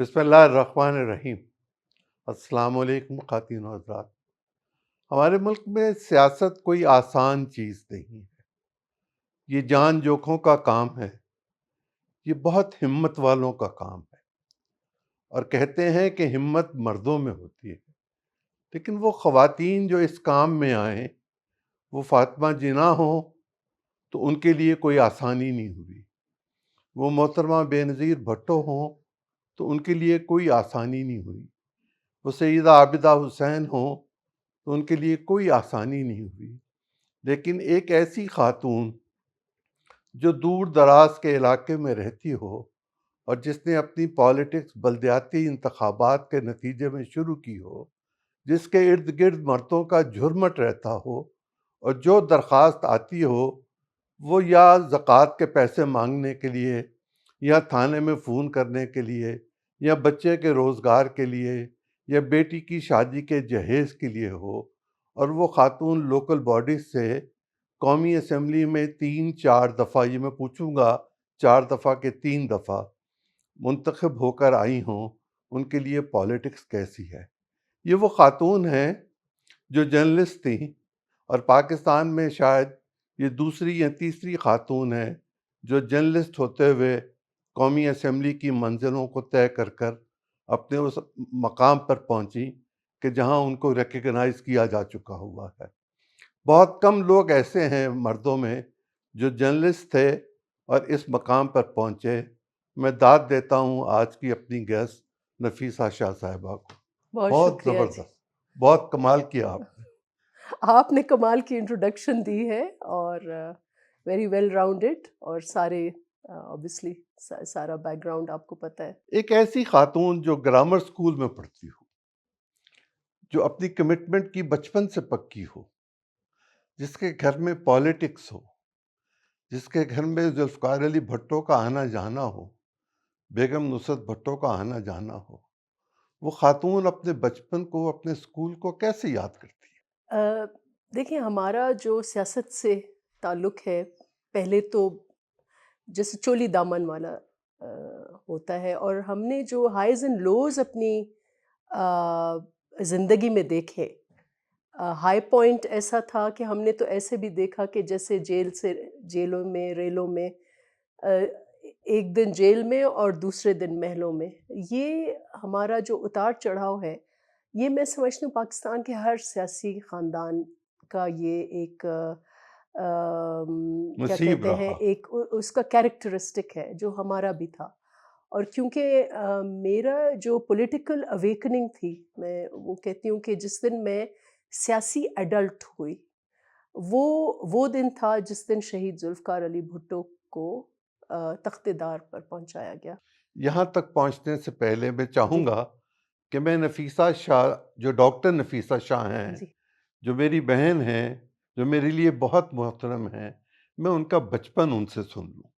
بسم اللہ الرحمن الرحیم۔ السلام علیکم خواتین و حضرات۔ ہمارے ملک میں سیاست کوئی آسان چیز نہیں ہے، یہ جان جوکھوں کا کام ہے، یہ بہت ہمت والوں کا کام ہے، اور کہتے ہیں کہ ہمت مردوں میں ہوتی ہے، لیکن وہ خواتین جو اس کام میں آئیں، وہ فاطمہ جناح ہوں تو ان کے لیے کوئی آسانی نہیں ہوئی، وہ محترمہ بے نظیر بھٹو ہوں تو ان کے لیے کوئی آسانی نہیں ہوئی، وہ سیدہ عابدہ حسین ہوں تو ان کے لیے کوئی آسانی نہیں ہوئی، لیکن ایک ایسی خاتون جو دور دراز کے علاقے میں رہتی ہو اور جس نے اپنی پالیٹکس بلدیاتی انتخابات کے نتیجے میں شروع کی ہو، جس کے ارد گرد مردوں کا جھرمٹ رہتا ہو، اور جو درخواست آتی ہو وہ یا زکوٰۃ کے پیسے مانگنے کے لیے، یا تھانے میں فون کرنے کے لیے، یا بچے کے روزگار کے لیے، یا بیٹی کی شادی کے جہیز کے لیے ہو، اور وہ خاتون لوکل باڈیز سے قومی اسمبلی میں 3-4 دفعہ، یہ میں پوچھوں گا 4 دفعہ کہ 3 دفعہ منتخب ہو کر آئی ہوں، ان کے لیے پالیٹکس کیسی ہے؟ یہ وہ خاتون ہیں جو جرنلسٹ تھیں، اور پاکستان میں شاید یہ دوسری یا تیسری خاتون ہے جو جرنلسٹ ہوتے ہوئے قومی اسمبلی کی منزلوں کو طے کر کر اپنے اس مقام پر پہنچی کہ جہاں ان کو ریکگنائز کیا جا چکا ہوا ہے۔ بہت کم لوگ ایسے ہیں مردوں میں جو جرنلسٹ تھے اور اس مقام پر پہنچے۔ میں داد دیتا ہوں آج کی اپنی گیسٹ نفیسہ شاہ صاحبہ کو۔ بہت بہت شکریہ جی، زبردست، بہت کمال کیا آپ نے۔ آپ نے کمال کی انٹروڈکشن دی ہے، اور ویری ویل راؤنڈڈ، اور سارے obviously سارا بیک گراؤنڈ آپ کو پتہ ہے۔ ایک ایسی خاتون جو گرامر سکول میں پڑھتی ہو، جو اپنی کمٹمنٹ کی بچپن سے پکی ہو، جس کے گھر میں پالیٹکس ہو، جس کے گھر میں ذوالفقار علی بھٹو کا آنا جانا ہو، بیگم نصرت بھٹو کا آنا جانا ہو، وہ خاتون اپنے بچپن کو، اپنے سکول کو کیسے یاد کرتی ہے؟ دیکھیں، ہمارا جو سیاست سے تعلق ہے، پہلے تو جیسے چولی دامن والا ہوتا ہے، اور ہم نے جو ہائیز اینڈ لوز اپنی زندگی میں دیکھے، ہائی پوائنٹ ایسا تھا کہ ہم نے تو ایسے بھی دیکھا کہ جیسے جیلوں میں، ریلوں میں، ایک دن جیل میں اور دوسرے دن محلوں میں۔ یہ ہمارا جو اتار چڑھاؤ ہے، یہ میں سمجھتی ہوں پاکستان کے ہر سیاسی خاندان کا یہ ایک کیا نصیب کہتے ہیں، رہا۔ ایک اس کا کیریکٹرسٹک ہے جو ہمارا بھی تھا۔ اور کیونکہ میرا جو پولیٹیکل اویکننگ تھی، میں وہ کہتی ہوں کہ جس دن میں سیاسی ایڈلٹ ہوئی، وہ دن تھا جس دن شہید ذوالفقار علی بھٹو کو تخت دار پر پہنچایا گیا۔ یہاں تک پہنچنے سے پہلے میں جی چاہوں گا کہ میں نفیسہ شاہ، جو ڈاکٹر نفیسہ شاہ ہیں، جی جو میری بہن ہیں، جو میرے لیے بہت محترم ہیں، میں ان کا بچپن ان سے سن لوں۔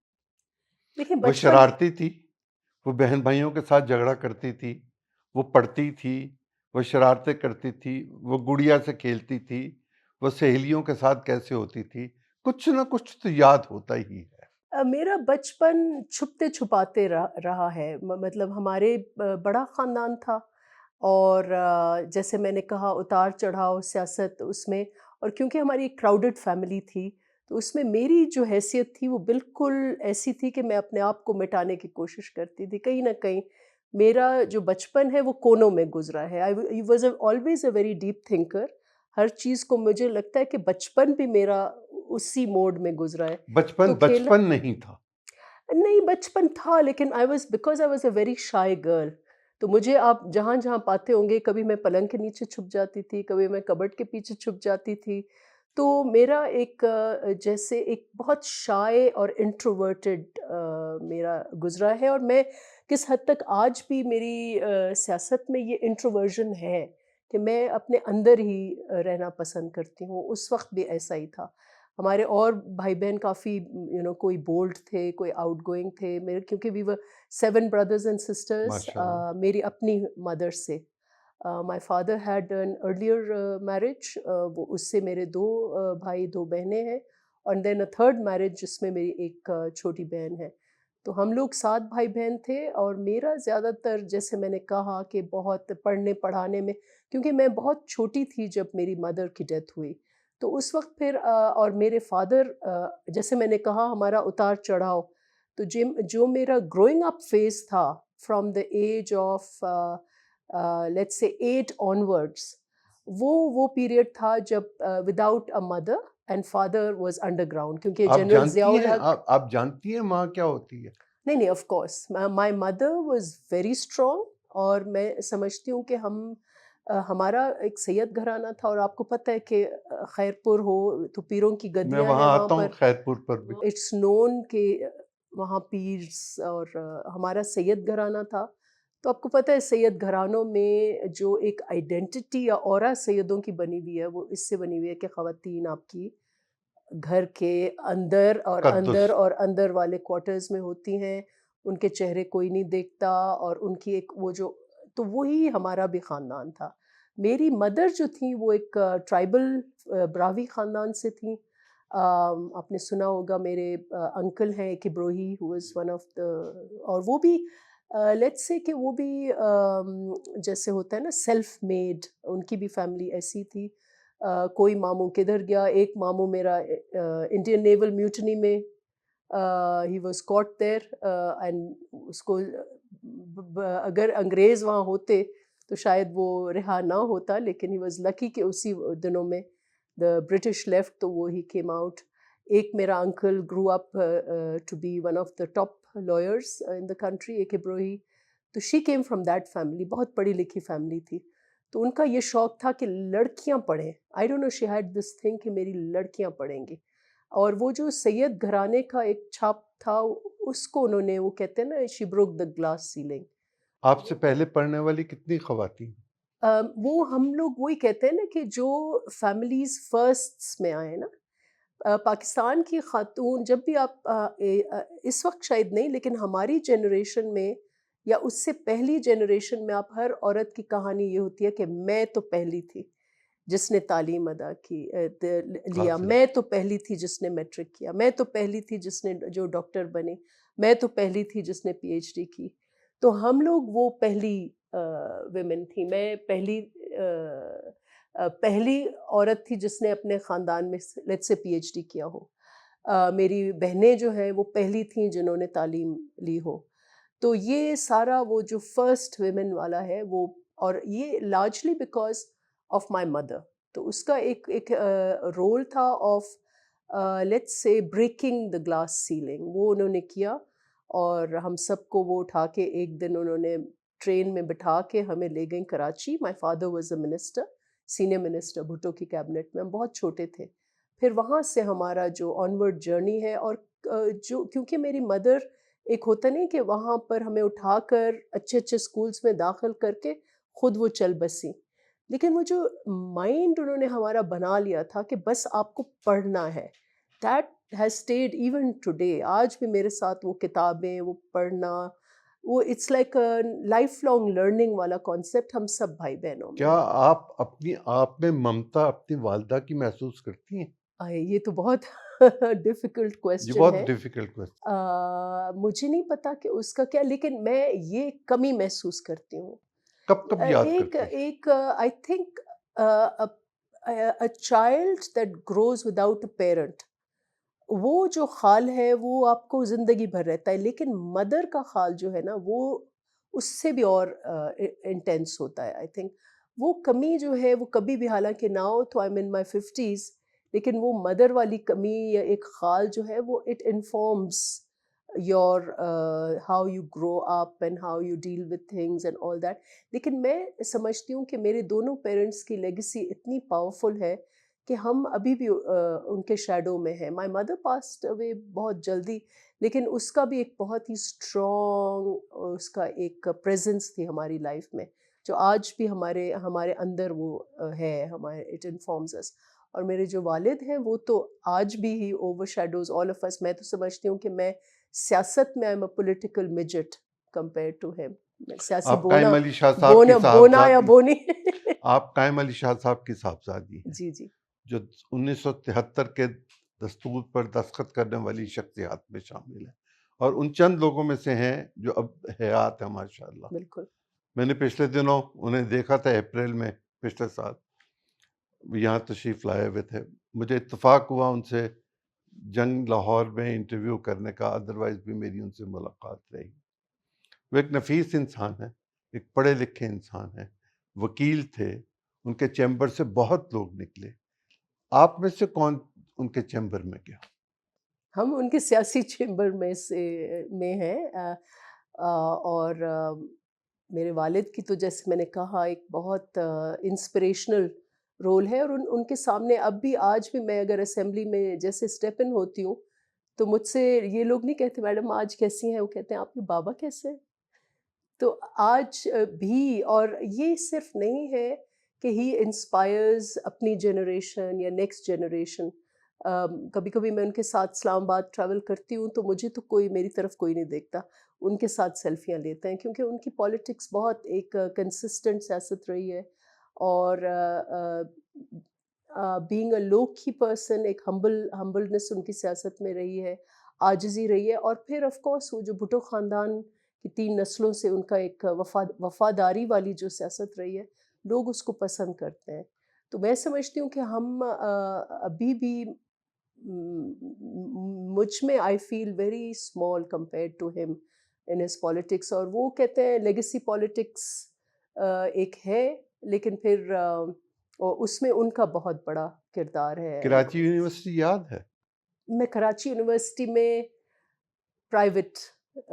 دیکھیں، وہ بچپن، شرارتی تھی، وہ بہن بھائیوں کے ساتھ جھگڑا کرتی تھی، وہ پڑھتی تھی، وہ شرارتیں کرتی تھی، وہ گڑیا سے کھیلتی تھی، وہ سہیلیوں کے ساتھ کیسے ہوتی تھی، کچھ نہ کچھ تو یاد ہوتا ہی ہے۔ میرا بچپن چھپتے چھپاتے رہا ہے، مطلب ہمارے بڑا خاندان تھا، اور جیسے میں نے کہا اتار چڑھاؤ سیاست اس میں، اور کیونکہ ہماری ایک کراؤڈڈ فیملی تھی تو اس میں میری جو حیثیت تھی وہ بالکل ایسی تھی کہ میں اپنے آپ کو مٹانے کی کوشش کرتی تھی۔ کہیں نہ کہیں میرا جو بچپن ہے وہ کونوں میں گزرا ہے۔ I was always a very deep thinker۔ ہر چیز کو مجھے لگتا ہے کہ بچپن بھی میرا اسی موڈ میں گزرا ہے۔ بچپن تو کھیلنا بچپن نہیں تھا۔ نہیں، بچپن تھا، لیکن because I was a very shy girl۔ تو مجھے آپ جہاں جہاں پاتے ہوں گے، کبھی میں پلنگ کے نیچے چھپ جاتی تھی، کبھی میں کبڈ کے پیچھے چھپ جاتی تھی۔ تو میرا ایک جیسے ایک بہت شائع اور انٹروورٹڈ میرا گزرا ہے، اور میں کس حد تک آج بھی میری سیاست میں یہ انٹروورژن ہے کہ میں اپنے اندر ہی رہنا پسند کرتی ہوں۔ اس وقت بھی ایسا ہی تھا۔ ہمارے اور بھائی بہن کافی کوئی بولڈ تھے، کوئی آؤٹ گوئنگ تھے، میرے کیونکہ we were 7 brothers and sisters۔ ماشاءاللہ۔ میری اپنی مدر سے، my father had an earlier marriage، وہ اس سے میرے 2 بھائی 2 بہنیں ہیں، اور دین a third marriage جس میں میری ایک چھوٹی بہن ہے۔ تو ہم لوگ 7 بھائی بہن تھے، اور میرا زیادہ تر، جیسے میں نے کہا کہ بہت پڑھنے پڑھانے میں، کیونکہ میں بہت چھوٹی تھی جب میری مدر کی ڈیتھ ہوئی، تو اس وقت پھر اور میرے فادر، جیسے میں نے کہا ہمارا اتار چڑھاؤ، تو جو میرا گروئنگ اپ فیز تھا from the age of let's say 8 onwards, وہ پیریڈ تھا جب without a mother and father was انڈر گراؤنڈ، کیونکہ آپ جنرل ضیاء جانتی ہیں الحق. آپ جانتی ہیں ماں کیا ہوتی ہے؟ نہیں، of course my mother was very strong, اور میں سمجھتی ہوں کہ ہمارا ایک سید گھرانہ تھا، اور آپ کو پتہ ہے کہ خیر پور ہو تو پیروں کی میں گدیاں ہیں وہاں وہاں آتا ہوں پر. خیر پور پر بھی. اٹس نون کہ وہاں پیرس اور ہمارا سید گھرانہ تھا. تو آپ کو پتہ ہے سید گھرانوں میں جو ایک آئیڈینٹی یا اورا سیدوں کی بنی ہوئی ہے، وہ اس سے بنی ہوئی ہے کہ خواتین آپ کی گھر کے اندر قدس. اور اندر والے کوارٹرز میں ہوتی ہیں، ان کے چہرے کوئی نہیں دیکھتا، اور ان کی ایک وہ جو، تو وہی ہمارا بھی خاندان تھا. میری مدر جو تھیں وہ ایک ٹرائبل براوی خاندان سے تھیں. آپ نے سنا ہوگا میرے انکل ہیں ایک ابروہی who was one of the، اور وہ بھی لیٹس سے کہ وہ بھی جیسے ہوتا ہے نا سیلف میڈ، ان کی بھی فیملی ایسی تھی. کوئی ماموں کدھر گیا، ایک ماموں میرا انڈین نیول میوٹنی میں he was caught there, and اس کو اگر انگریز وہاں ہوتے تو شاید وہ رہا نہ ہوتا، لیکن ہی واز لکی کہ اسی دنوں میں دا برٹش لیفٹ، تو وہ ہی کیم آؤٹ. ایک میرا uncle grow up to be one of the top lawyers in the country, ایک ابروہی. تو she came from that family, بہت پڑھی لکھی فیملی تھی. تو ان کا یہ شوق تھا کہ لڑکیاں پڑھیں. I don't know she had this thing کہ میری لڑکیاں پڑھیں گی. اور وہ جو سید گھرانے کا ایک چھاپ تھا، اس کو انہوں نے، وہ کہتے ہیں نا شی بروک دا گلاس سیلنگ. آپ سے پہلے پڑھنے والی کتنی خواتین؟ وہ ہم لوگ وہی کہتے ہیں نا کہ جو فیملیز فرسٹس میں آئے نا، پاکستان کی خاتون جب بھی آپ اس وقت شاید نہیں، لیکن ہماری جنریشن میں یا اس سے پہلی جنریشن میں، آپ ہر عورت کی کہانی یہ ہوتی ہے کہ میں تو پہلی تھی جس نے تعلیم ادا کی لیا، حاصل. میں تو پہلی تھی جس نے میٹرک کیا، میں تو پہلی تھی جس نے جو ڈاکٹر بنی، میں تو پہلی تھی جس نے پی ایچ ڈی کی. تو ہم لوگ وہ پہلی ویمن تھی. میں پہلی عورت تھی جس نے اپنے خاندان میں لیٹ سے پی ایچ ڈی کیا ہو. میری بہنیں جو ہیں وہ پہلی تھیں جنہوں نے تعلیم لی ہو. تو یہ سارا وہ جو فرسٹ ویمن والا ہے وہ، اور یہ largely because of my mother. تو اس کا ایک رول تھا آف لیٹس سے بریکنگ دا گلاس سیلنگ، وہ انہوں نے کیا. اور ہم سب کو وہ اٹھا کے ایک دن انہوں نے ٹرین میں بٹھا کے ہمیں لے گئیں Karachi. My father was a minister, senior minister Bhutto کی کیبنٹ میں. ہم بہت چھوٹے تھے. پھر وہاں سے ہمارا جو آنورڈ جرنی ہے، اور جو کیونکہ میری مدر ایک ہوتا نہیں کہ وہاں پر ہمیں اٹھا کر اچھے اچھے اسکولس میں داخل کر کے خود وہ چل بسیں، لیکن وہ جو مائنڈ انہوں نے ہمارا بنا لیا تھا کہ بس آپ کو پڑھنا ہے، that has stayed even today. آج بھی میرے ساتھ وہ کتابیں، وہ پڑھنا، وہ it's like lifelong learning والا کانسیپٹ ہم سب بھائی بہنوں میں. کیا آپ اپنی آپ میں ممتا اپنی والدہ کی محسوس کرتی ہیں؟ یہ تو بہت ڈیفیکلٹ یہ کویسچن بہت ہے. Difficult question. مجھے نہیں پتا کہ اس کا کیا، لیکن میں یہ کمی محسوس کرتی ہوں. کب کب یاد ایک کرتی ہیں؟ ایک I think a child that grows without a parent، وہ جو خال ہے وہ آپ کو زندگی بھر رہتا ہے، لیکن مدر کا خال جو ہے نا وہ اس سے بھی اور انٹینس ہوتا ہے. آئی تھنک وہ کمی جو ہے وہ کبھی بھی، حالانکہ ناؤ تو I am in my 50s، لیکن وہ مدر والی کمی یا ایک خال جو ہے وہ it informs your how you grow up and how you deal with things and all that. لیکن میں سمجھتی ہوں کہ میرے دونوں پیرنٹس کی لیگیسی اتنی پاورفل ہے کہ ہم ابھی بھی ان کے شیڈو میں ہیں. مائی مدر پاسڈ اوے بہت جلدی، لیکن اس کا بھی ایک بہت ہی اسٹرانگ اس کا ایک پریزنس تھی ہماری لائف میں، جو آج بھی ہمارے اندر وہ ہے، ہمارے اٹ انفارمز اس. اور میرے جو والد ہیں وہ تو آج بھی ہی اوور شیڈوز آل آف اس. میں تو سمجھتی ہوں کہ میں سیاست میں I am a political midget compared to him. سیاسی آپ قائم بونا علی شاہ صاحب کی بونا یا صاحبزادی، بونی. آپ قائم علی شاہ صاحب کی صاحبزادی ہیں، جی جی جو 1973 کے دستور پر دستخط کرنے والی شخصیات میں شامل ہیں، اور ان چند لوگوں میں سے ہیں جو اب حیات ہیں ماشاءاللہ. بالکل. میں نے پچھلے دنوں انہیں دیکھا تھا اپریل میں پچھلے سال، یہاں تشریف لائے ہوئے تھے. مجھے اتفاق ہوا ان سے جنگ لاہور میں انٹرویو کرنے کا، ادروائز بھی میری ان سے ملاقات رہی. وہ ایک نفیس انسان ہے، ایک پڑھے لکھے انسان ہیں، وکیل تھے. ان کے چیمبر سے بہت لوگ نکلے. آپ میں سے کون ان کے چیمبر میں گیا؟ ہم ان کے سیاسی چیمبر میں ہیں، اور میرے والد کی تو جیسے میں نے کہا ایک بہت انسپریشنل رول ہے، اور ان کے سامنے اب بھی آج بھی میں اگر اسمبلی میں جیسے اسٹیپ ان ہوتی ہوں تو مجھ سے یہ لوگ نہیں کہتے میڈم آج کیسی ہیں، وہ کہتے ہیں آپ کے بابا کیسے ہیں. تو آج بھی، اور یہ صرف نہیں ہے کہ ہی انسپائرز اپنی جنریشن یا نیکسٹ جنریشن. کبھی کبھی میں ان کے ساتھ اسلام آباد ٹریول کرتی ہوں تو مجھے تو کوئی میری طرف کوئی نہیں دیکھتا، ان کے ساتھ سیلفیاں لیتے ہیں کیونکہ ان کی پالیٹکس بہت ایک کنسسٹنٹ سیاست رہی ہے، اور بینگ اے لو کی پرسن ایک ہمبلنس ان کی سیاست میں رہی ہے، عاجزی رہی ہے. اور پھر آف کورس وہ جو بھٹو خاندان کی 3 نسلوں سے ان کا ایک وفاداری والی جو سیاست رہی ہے، لوگ اس کو پسند کرتے ہیں. تو میں سمجھتی ہوں کہ ہم ابھی بھی مجھ میں I feel very small compared to him in his politics. اور وہ کہتے ہیں لیگیسی پالیٹکس ایک ہے، لیکن پھر اس میں ان کا بہت بڑا کردار ہے. کراچی یونیورسٹی یاد ہے؟ میں کراچی یونیورسٹی میں private,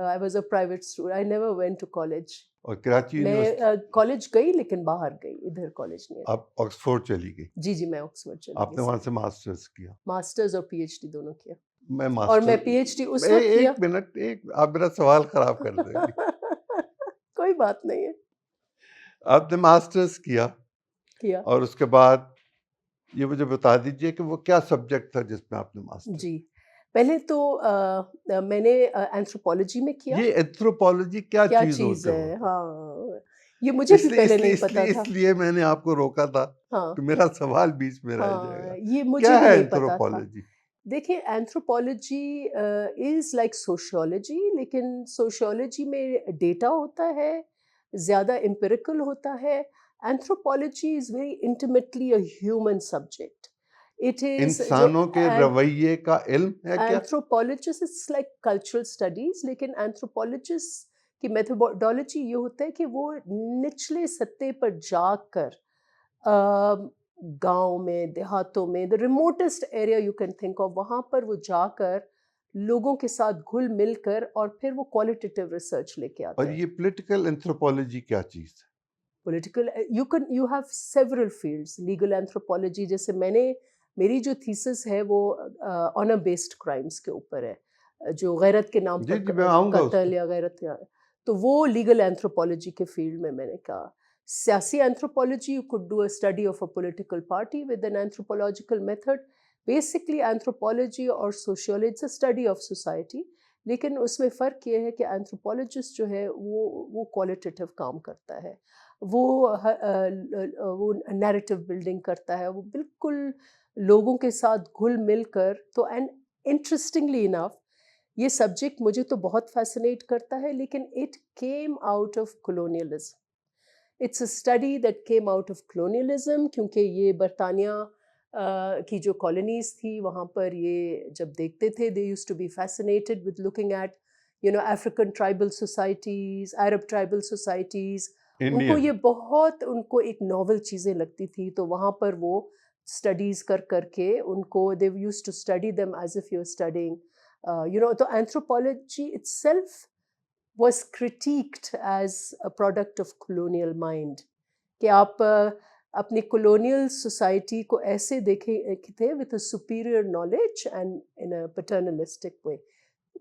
I was a private student. I never went to college. اور کراچی میں یونیورسٹی کالج گئی لیکن باہر گئی، ادھر کالج نہیں. آپ آکسفورڈ چلی گئی؟ جی جی، میں آکسفورڈ چلی آپ نے گئی. وہاں سے ماسٹرز کیا؟ ماسٹرز اور پی ایچ ڈی دونوں کیا. میں اور ماسٹر، میں پی ایچ ڈی اس وقت کیا. ایک منٹ، آپ میرا سوال خراب کر دیں گے. کوئی بات نہیں ہے. آپ نے ماسٹرز کیا اور اس کے بعد یہ مجھے بتا دیجئے کہ وہ کیا سبجیکٹ تھا جس میں آپ نے ماسٹر؟ جی، پہلے تو میں نے اینتھروپولوجی میں کیا. یہ اینتھروپولوجی کیا چیز ہوتا ہے؟ ہے؟ ہاں، یہ مجھے بھی پہلے نہیں پتا تھا. اس لیے میں نے آپ کو روکا تھا ہاں کہ میرا سوال بیچ میں رہ جائے گا. یہ مجھے کیا بھی ہے نہیں پتا تھا. اینتھروپولوجی؟ دیکھیں اینتھروپولوجی از لائک سوشیولوجی، لیکن سوشیولوجی میں ڈیٹا ہوتا ہے، زیادہ امپیریکل ہوتا ہے. Anthropology is very intimately a human subject. It is انسانوں کے رویے کا علم ہے کیا؟ Anthropologist is like cultural studies, لیکن اینتھروپولوجسٹ کی میتھڈالوجی یہ ہوتا ہے کہ وہ نچلے سطح پر جا کر گاؤں میں، دیہاتوں میں، the remotest area you can think of, وہاں پر وہ جا کر لوگوں کے ساتھ گھل مل کر اور پھر وہ کوالٹیٹیو ریسرچ لے کے آتے اور ہیں. یہ پولیٹیکل اینتھروپولوجی کیا چیز ہے؟ Political you have several fields. Legal anthropology جیسے میری جو تھیسس ہے وہ آنر بیسڈ کرائمس کے اوپر ہے، جو غیرت کے نام پر میں آؤں گا اس قتل یا غیرت، تو وہ لیگل اینتھروپولوجی کے فیلڈ میں نے کہا. سیاسی anthropology you could do a study of a political party with an anthropological method. Basically anthropology اور sociology it's a study of society، لیکن اس میں فرق یہ ہے کہ اینتھروپولوجسٹ جو ہے وہ کوالٹیٹیو کام کرتا ہے، وہ نیریٹو بلڈنگ کرتا ہے، وہ بالکل لوگوں کے ساتھ گھل مل کر. تو اینڈ انٹرسٹنگلی انف یہ سبجیکٹ مجھے تو بہت فیسنیٹ کرتا ہے، لیکن it came out of colonialism. It's a study that came out of colonialism, کیونکہ یہ برطانیہ کی جو کالونیز تھی وہاں پر یہ جب دیکھتے تھے they use to be fascinated with looking at African tribal societies, Arab tribal societies. ان کو یہ بہت ان کو ایک ناول چیزیں لگتی تھی، تو وہاں پر وہ اسٹڈیز کر کے ان کو they use to study them as if you studying تو anthropology itself was critiqued as a product of colonial mind، کہ آپ اپنی colonial society کو ایسے دیکھے تھے with a superior knowledge and in a paternalistic way.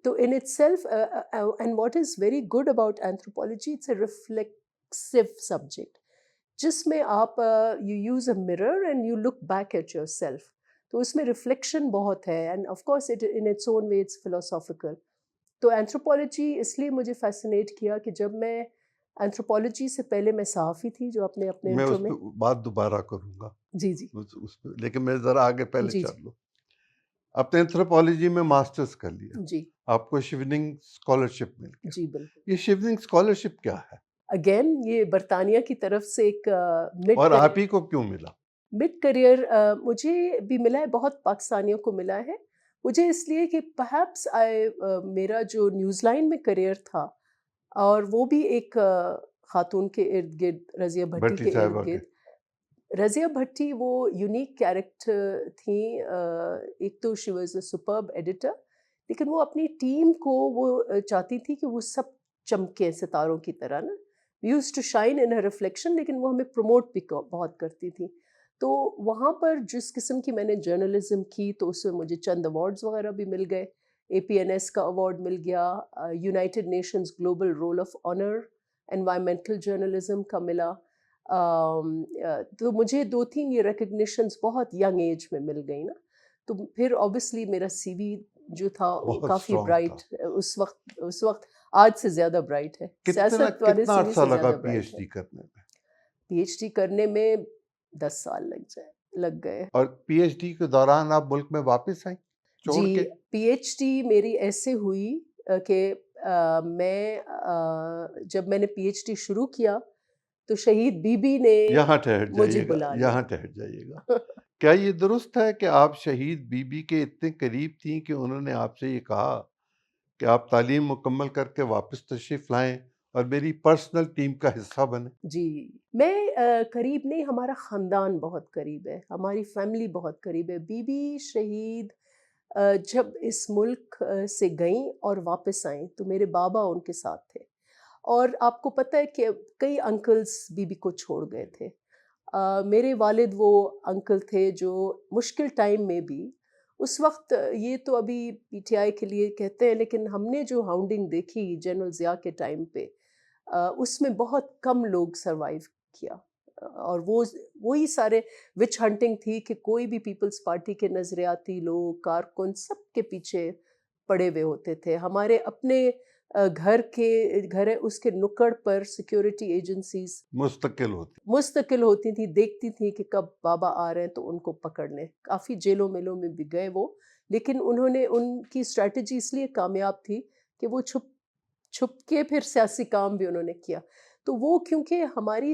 تو in itself and what is very good about anthropology, it's a reflexive subject جس میں آپ you use a mirror and you look back at yourself. تو اس میں reflection بہت ہے and of course it in its own way it's philosophical. تو anthropology اس لیے مجھے فیسنیٹ کیا کہ جب میں اینتھروپولوجی سے پہلے میں صحافی تھی جو اپنے میں اس پہ بات دوبارہ کروں گا. جی جی اس پہ لیکن میں ذرا آگے پہلے چل لوں. آپ نے اینتھروپولوجی میں ماسٹرز کر لیا. جی. آپ کو شیوننگ اسکالرشپ مل گیا. جی بالکل. یہ شیوننگ اسکالرشپ کیا ہے اگین یہ برطانیہ کی طرف سے ایک مڈ اور آپ ہی کو کیوں ملا؟ مڈ کریئر مجھے بھی ملا ہے، بہت پاکستانیوں کو ملا ہے. مجھے اس لیے کہ پرہیپس میرا جو نیوز لائن میں کریئر تھا اور وہ بھی ایک خاتون کے ارد گرد، رضیہ بھٹی بھٹی کے صاحبہ ارد کے. گرد. رضیہ بھٹی وہ یونیک کیریکٹر تھیں. ایک تو she was a superb editor, لیکن وہ اپنی ٹیم کو وہ چاہتی تھی کہ وہ سب چمکیں ستاروں کی طرح نا. We use to shine in her reflection, لیکن وہ ہمیں پروموٹ بھی بہت کرتی تھی. تو وہاں پر جس قسم کی میں نے جرنلزم کی تو اس میں مجھے چند ایوارڈز وغیرہ بھی مل گئے. APNS کا ایوارڈ مل گیا، United Nations global roll of honour environmental journalism کا ملا. تو مجھے 2-3 یہ ریکگنیشنز بہت ینگ ایج میں مل گئی نا. تو پھر اوبیسلی میرا CV جو تھا وہ بہت کافی اسٹرانگ تھا. برائٹ اس وقت آج سے زیادہ برائٹ ہے. سیاست والے کتنا CV عرصہ سے لگا زیادہ پی برائٹ ایچ ہے. ڈی کرنے میں؟ PhD کرنے میں 10 سال لگ گئے. اور پی ایچ ڈی کے دوران آپ ملک میں واپس آئیں چھوڑ جی کے؟ PhD میری ایسے ہوئی کہ میں جب میں نے PhD شروع کیا تو شہید بی بی نے یہاں ٹھہر مجھے جائیے گا، بلا یہاں لیا. ٹھہر جائیے گا. کیا یہ درست ہے کہ آپ شہید بی بی کے اتنے قریب تھیں کہ انہوں نے آپ سے یہ کہا کہ آپ تعلیم مکمل کر کے واپس تشریف لائیں اور میری پرسنل ٹیم کا حصہ بنیں؟ جی میں قریب نہیں، ہمارا خاندان بہت قریب ہے، ہماری فیملی بہت قریب ہے. بی بی شہید جب اس ملک سے گئیں اور واپس آئیں تو میرے بابا ان کے ساتھ تھے. اور آپ کو پتہ ہے کہ کئی انکلز بی بی کو چھوڑ گئے تھے. میرے والد وہ انکل تھے جو مشکل ٹائم میں بھی اس وقت، یہ تو ابھی PTI کے لیے کہتے ہیں، لیکن ہم نے جو ہاؤنڈنگ دیکھی جنرل ضیاء کے ٹائم پہ، اس میں بہت کم لوگ سروائیو کیا. اور وہی سارے وچ ہنٹنگ تھی کہ کوئی بھی پیپلز پارٹی کے نظریاتی لوگ، کارکن، سب کے پیچھے پڑے ہوئے ہوتے تھے. ہمارے اپنے گھر ہے اس کے نکڑ پر سیکیورٹی ایجنسیز مستقل ہوتی تھیں، دیکھتی تھیں کہ کب بابا آ رہے ہیں تو ان کو پکڑنے. کافی جیلوں میلوں میں بھی گئے وہ، لیکن انہوں نے ان کی اسٹریٹجی اس لیے کامیاب تھی کہ وہ چھپ کے پھر سیاسی کام بھی انہوں نے کیا. تو وہ کیونکہ ہماری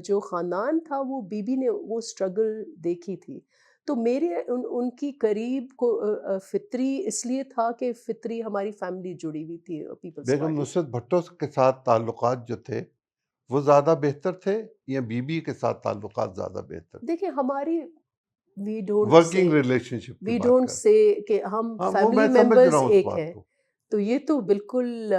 جو خاندان تھا وہ بی بی نے وہ اسٹرگل دیکھی تھی، تو میرے ان کی قریب کو فطری اس لیے تھا کہ فطری ہماری فیملی جڑی ہوئی تھی پیپلز بیگم پارٹی سے. نصرت بھٹو کے ساتھ تعلقات جو تھے وہ زیادہ بہتر تھے یا بی بی کے ساتھ تعلقات زیادہ بہتر تھے؟ دیکھیں ہماری وی ڈونٹ ورکنگ ریلیشن شپ کی بات کر. سے کہ ہم ہاں وہ فیملی میں سمجھ رہا ممبرز ہوں اس ایک بات ہیں، کو، تو یہ تو بالکل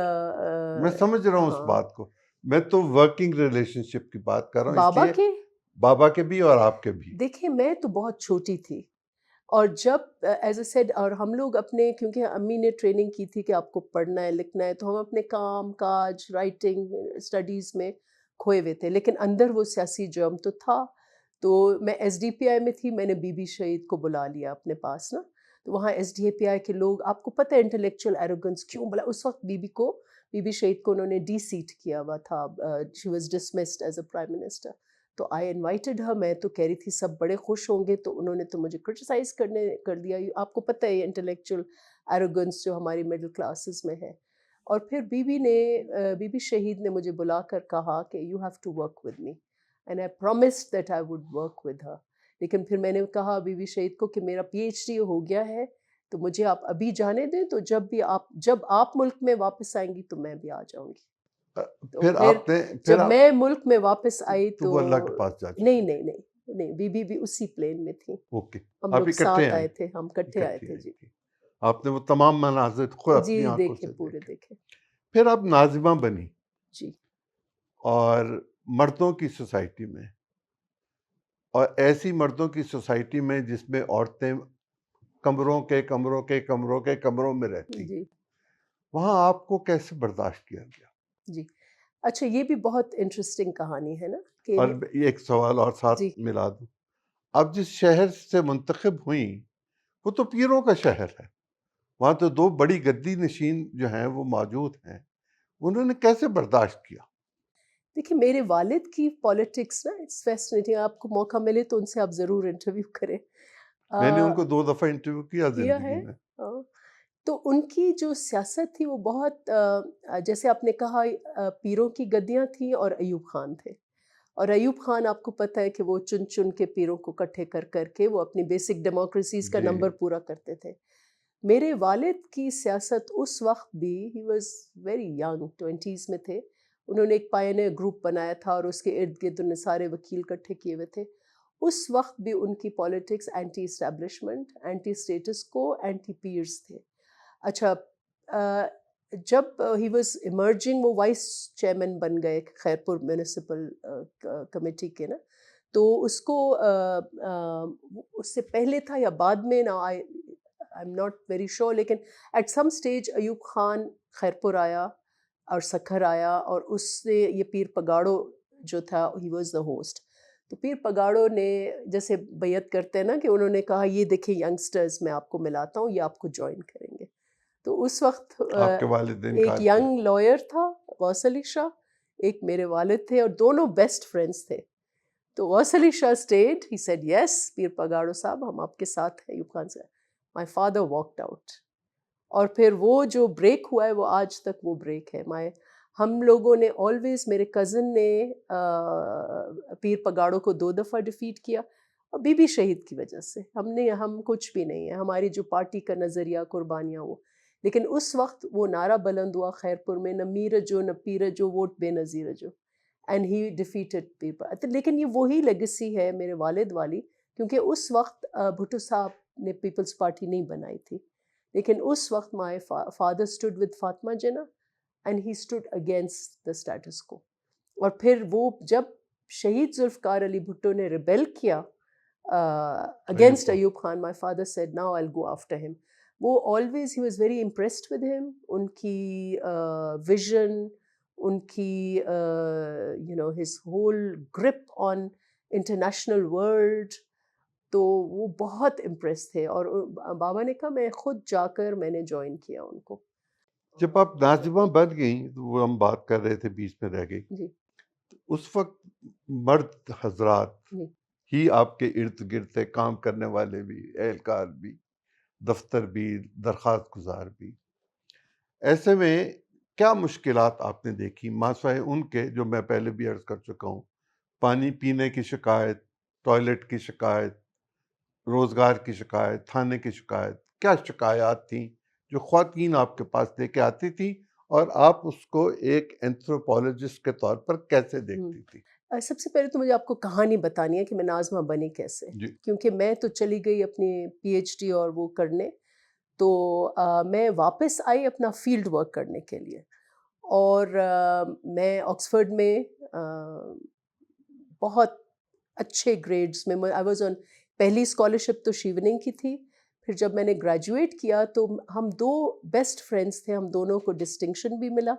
میں سمجھ رہا ہوں اس ہاں. بات کو. میں تو ورکنگ ریلیشن شپ کی بات کر رہا ہوں، اس بابا لیے کے بابا کے بھی اور آپ کے بھی. دیکھیں میں تو بہت چھوٹی تھی، اور جب ایز اے سیڈ، اور ہم لوگ اپنے، کیونکہ امی نے ٹریننگ کی تھی کہ آپ کو پڑھنا ہے لکھنا ہے، تو ہم اپنے کام کاج رائٹنگ اسٹڈیز میں کھوئے ہوئے تھے، لیکن اندر وہ سیاسی جرم تو تھا. تو میں SDPI میں تھی، میں نے بی بی شہید کو بلا لیا اپنے پاس نا. تو وہاں SDPI کے لوگ، آپ کو پتہ ہے انٹلیکچوئل ایروگنس کیوں بلا. اس وقت بی بی شہید کو انہوں نے ڈی سیٹ کیا ہوا تھا، she was dismissed as a prime minister. تو آئی انوائٹڈ ہر، میں تو کہہ رہی تھی سب بڑے خوش ہوں گے، تو انہوں نے تو مجھے کرٹیسائز کر دیا. آپ کو پتہ ہے انٹلیکچوئل ایروگنس جو ہماری مڈل کلاسز میں ہے. اور پھر بی بی شہید نے مجھے بلا کر کہا کہ you have to work with me, and I promised that I would work with her. لیکن پھر میں نے کہا بی بی شہید کو کہ میرا PhD ہو گیا ہے تو مجھے آپ ابھی جانے دیں، تو جب آپ ملک میں واپس آئیں گی تو میں بھی آ جاؤں گی. تو پھر پھر آپ نے جب میں ملک میں واپس آئی تو تو وہ اللہ کے پاس جا نہیں چکی تھی. نہیں نہیں نہیں، بی بی بھی اسی پلین میں تھی، اوکے، ہم آپ لوگ اکٹھے ساتھ آئے آئے تھے، ہم اکٹھے آئے تھے. جی آپ نے وہ تمام مناظر خود اپنی جی آنکھوں دیکھے، سے پورے دیکھے. دیکھے. پھر آپ ناظمہ بنی جی اور مردوں کی سوسائٹی میں، اور ایسی مردوں کی سوسائٹی میں جس میں عورتیں کمروں میں رہتی، جی وہاں آپ کو کیسے برداشت کیا گیا؟ جی. اچھا یہ بھی بہت انٹرسٹنگ کہانی ہے نا کہ اور ایک سوال اور ساتھ جی ملا دوں، اب جس شہر سے منتخب ہوئیں وہ تو پیروں کا شہر ہے، وہاں تو 2 بڑی گدی نشین جو ہیں وہ موجود ہیں، انہوں نے کیسے برداشت کیا؟ دیکھیے میرے والد کی پالیٹکس نا اٹس فیسنیٹنگ. آپ کو موقع ملے تو ان سے آپ ضرور انٹرویو کریں. میں نے ان کو 2 دفعہ انٹرویو کیا کیا ہے زندگی میں. ہاں. تو ان کی جو سیاست تھی وہ بہت جیسے آپ نے کہا پیروں کی گدیاں تھیں اور ایوب خان تھے، اور ایوب خان آپ کو پتہ ہے کہ وہ چن چن کے پیروں کو اکٹھے کر کر کے وہ اپنی بیسک ڈیموکریسیز کا جی نمبر پورا کرتے تھے۔ میرے والد کی سیاست اس وقت بھی ہی واز ویری ینگ، 20s میں تھے، انہوں نے ایک پائنیئر گروپ بنایا تھا اور اس کے ارد گرد انہوں نے سارے وکیل اکٹھے کیے ہوئے تھے۔ اس وقت بھی ان کی politics anti establishment, anti status quo, anti پیئرس تھے۔ اچھا جب ہی واز ایمرجنگ وہ وائس چیئرمین بن گئے خیرپور میونسپل کمیٹی کے نا، تو اس کو اس سے پہلے تھا یا بعد میں نا، I am not very sure, لیکن at some stage Ayub Khan Khairpur آیا اور سکھر آیا، اور اس سے یہ پیر پگاڑو جو تھا ہی واز دا ہوسٹ۔ تو پیر پگاڑو نے جیسے بیعت کرتے ہیں نا کہ انہوں نے کہا یہ دیکھیں ینگسٹرز میں آپ کو ملاتا ہوں، یہ آپ کو جوائن کریں گے۔ تو اس وقت آپ کے والدین ایک کہا تھے؟ ینگ لائر تھا غوث علی شاہ، ایک میرے والد تھے، اور دونوں بیسٹ فرینڈس تھے۔ تو غوث Ali Shah stayed, he said yes پیر پگاڑو صاحب ہم آپ کے ساتھ ہیں ایوب خان سے۔ مائی فادر واکڈ آؤٹ، اور پھر وہ جو بریک ہوا ہے وہ آج تک وہ بریک ہے۔ ہم لوگوں نے آلویز، میرے کزن نے پیر پگاڑو کو 2 دفعہ ڈیفیٹ کیا، اور بی بی شہید کی وجہ سے ہم کچھ بھی نہیں ہے، ہماری جو پارٹی کا نظریہ قربانیاں وہ، لیکن اس وقت وہ نعرہ بلند ہوا خیرپور میں، نہ میرجو نہ پیرجو ووٹ بے نظیر جو، اینڈ ہی ڈیفیٹڈ پیپل۔ لیکن یہ وہی لیگیسی ہے میرے والد والی، کیونکہ اس وقت بھٹو صاحب نے پیپلز پارٹی نہیں بنائی تھی، لیکن اس وقت my father stood with Fatima Jinnah and he stood against the status quo. اور پھر وہ جب شہید ذوالفقار علی بھٹو نے ریبیل کیا against Ayub Khan, my father said now I will go after him. وہ always he was very impressed with him, ان کی ویژن، ان کی his whole grip on international world, تو وہ بہت امپریس تھے، اور بابا نے کہا میں خود جا کر میں نے جوائن کیا ان کو۔ جب آپ ناظمہ بن گئیں، تو وہ ہم بات کر رہے تھے بیچ میں رہ گئی، جی اس وقت مرد حضرات جی ہی آپ کے ارد گرد تھے، کام کرنے والے بھی، اہلکار بھی، دفتر بھی، درخواست گزار بھی۔ ایسے میں کیا مشکلات آپ نے دیکھی ماسوائے ان کے جو میں پہلے بھی عرض کر چکا ہوں؟ پانی پینے کی شکایت، ٹوائلٹ کی شکایت، روزگار کی شکایت، تھانے کی شکایت، کیا شکایات تھیں جو خواتین آپ کے پاس لے کے آتی تھی، اور آپ اس کو ایک اینتھروپولوجسٹ کے طور پر کیسے دیکھتی تھی؟ سب سے پہلے تو مجھے آپ کو کہانی بتانی ہے کہ میں ناظمہ بنی کیسے، جی کیونکہ میں تو چلی گئی اپنی پی ایچ ڈی اور وہ کرنے، تو میں واپس آئی اپنا فیلڈ ورک کرنے کے لیے، اور میں آکسفورڈ میں بہت اچھے گریڈز میں، آئی واز آن، پہلی اسکالرشپ تو شیوننگ کی تھی، پھر جب میں نے گریجویٹ کیا تو ہم 2 بیسٹ فرینڈس تھے، ہم دونوں کو ڈسٹنکشن بھی ملا،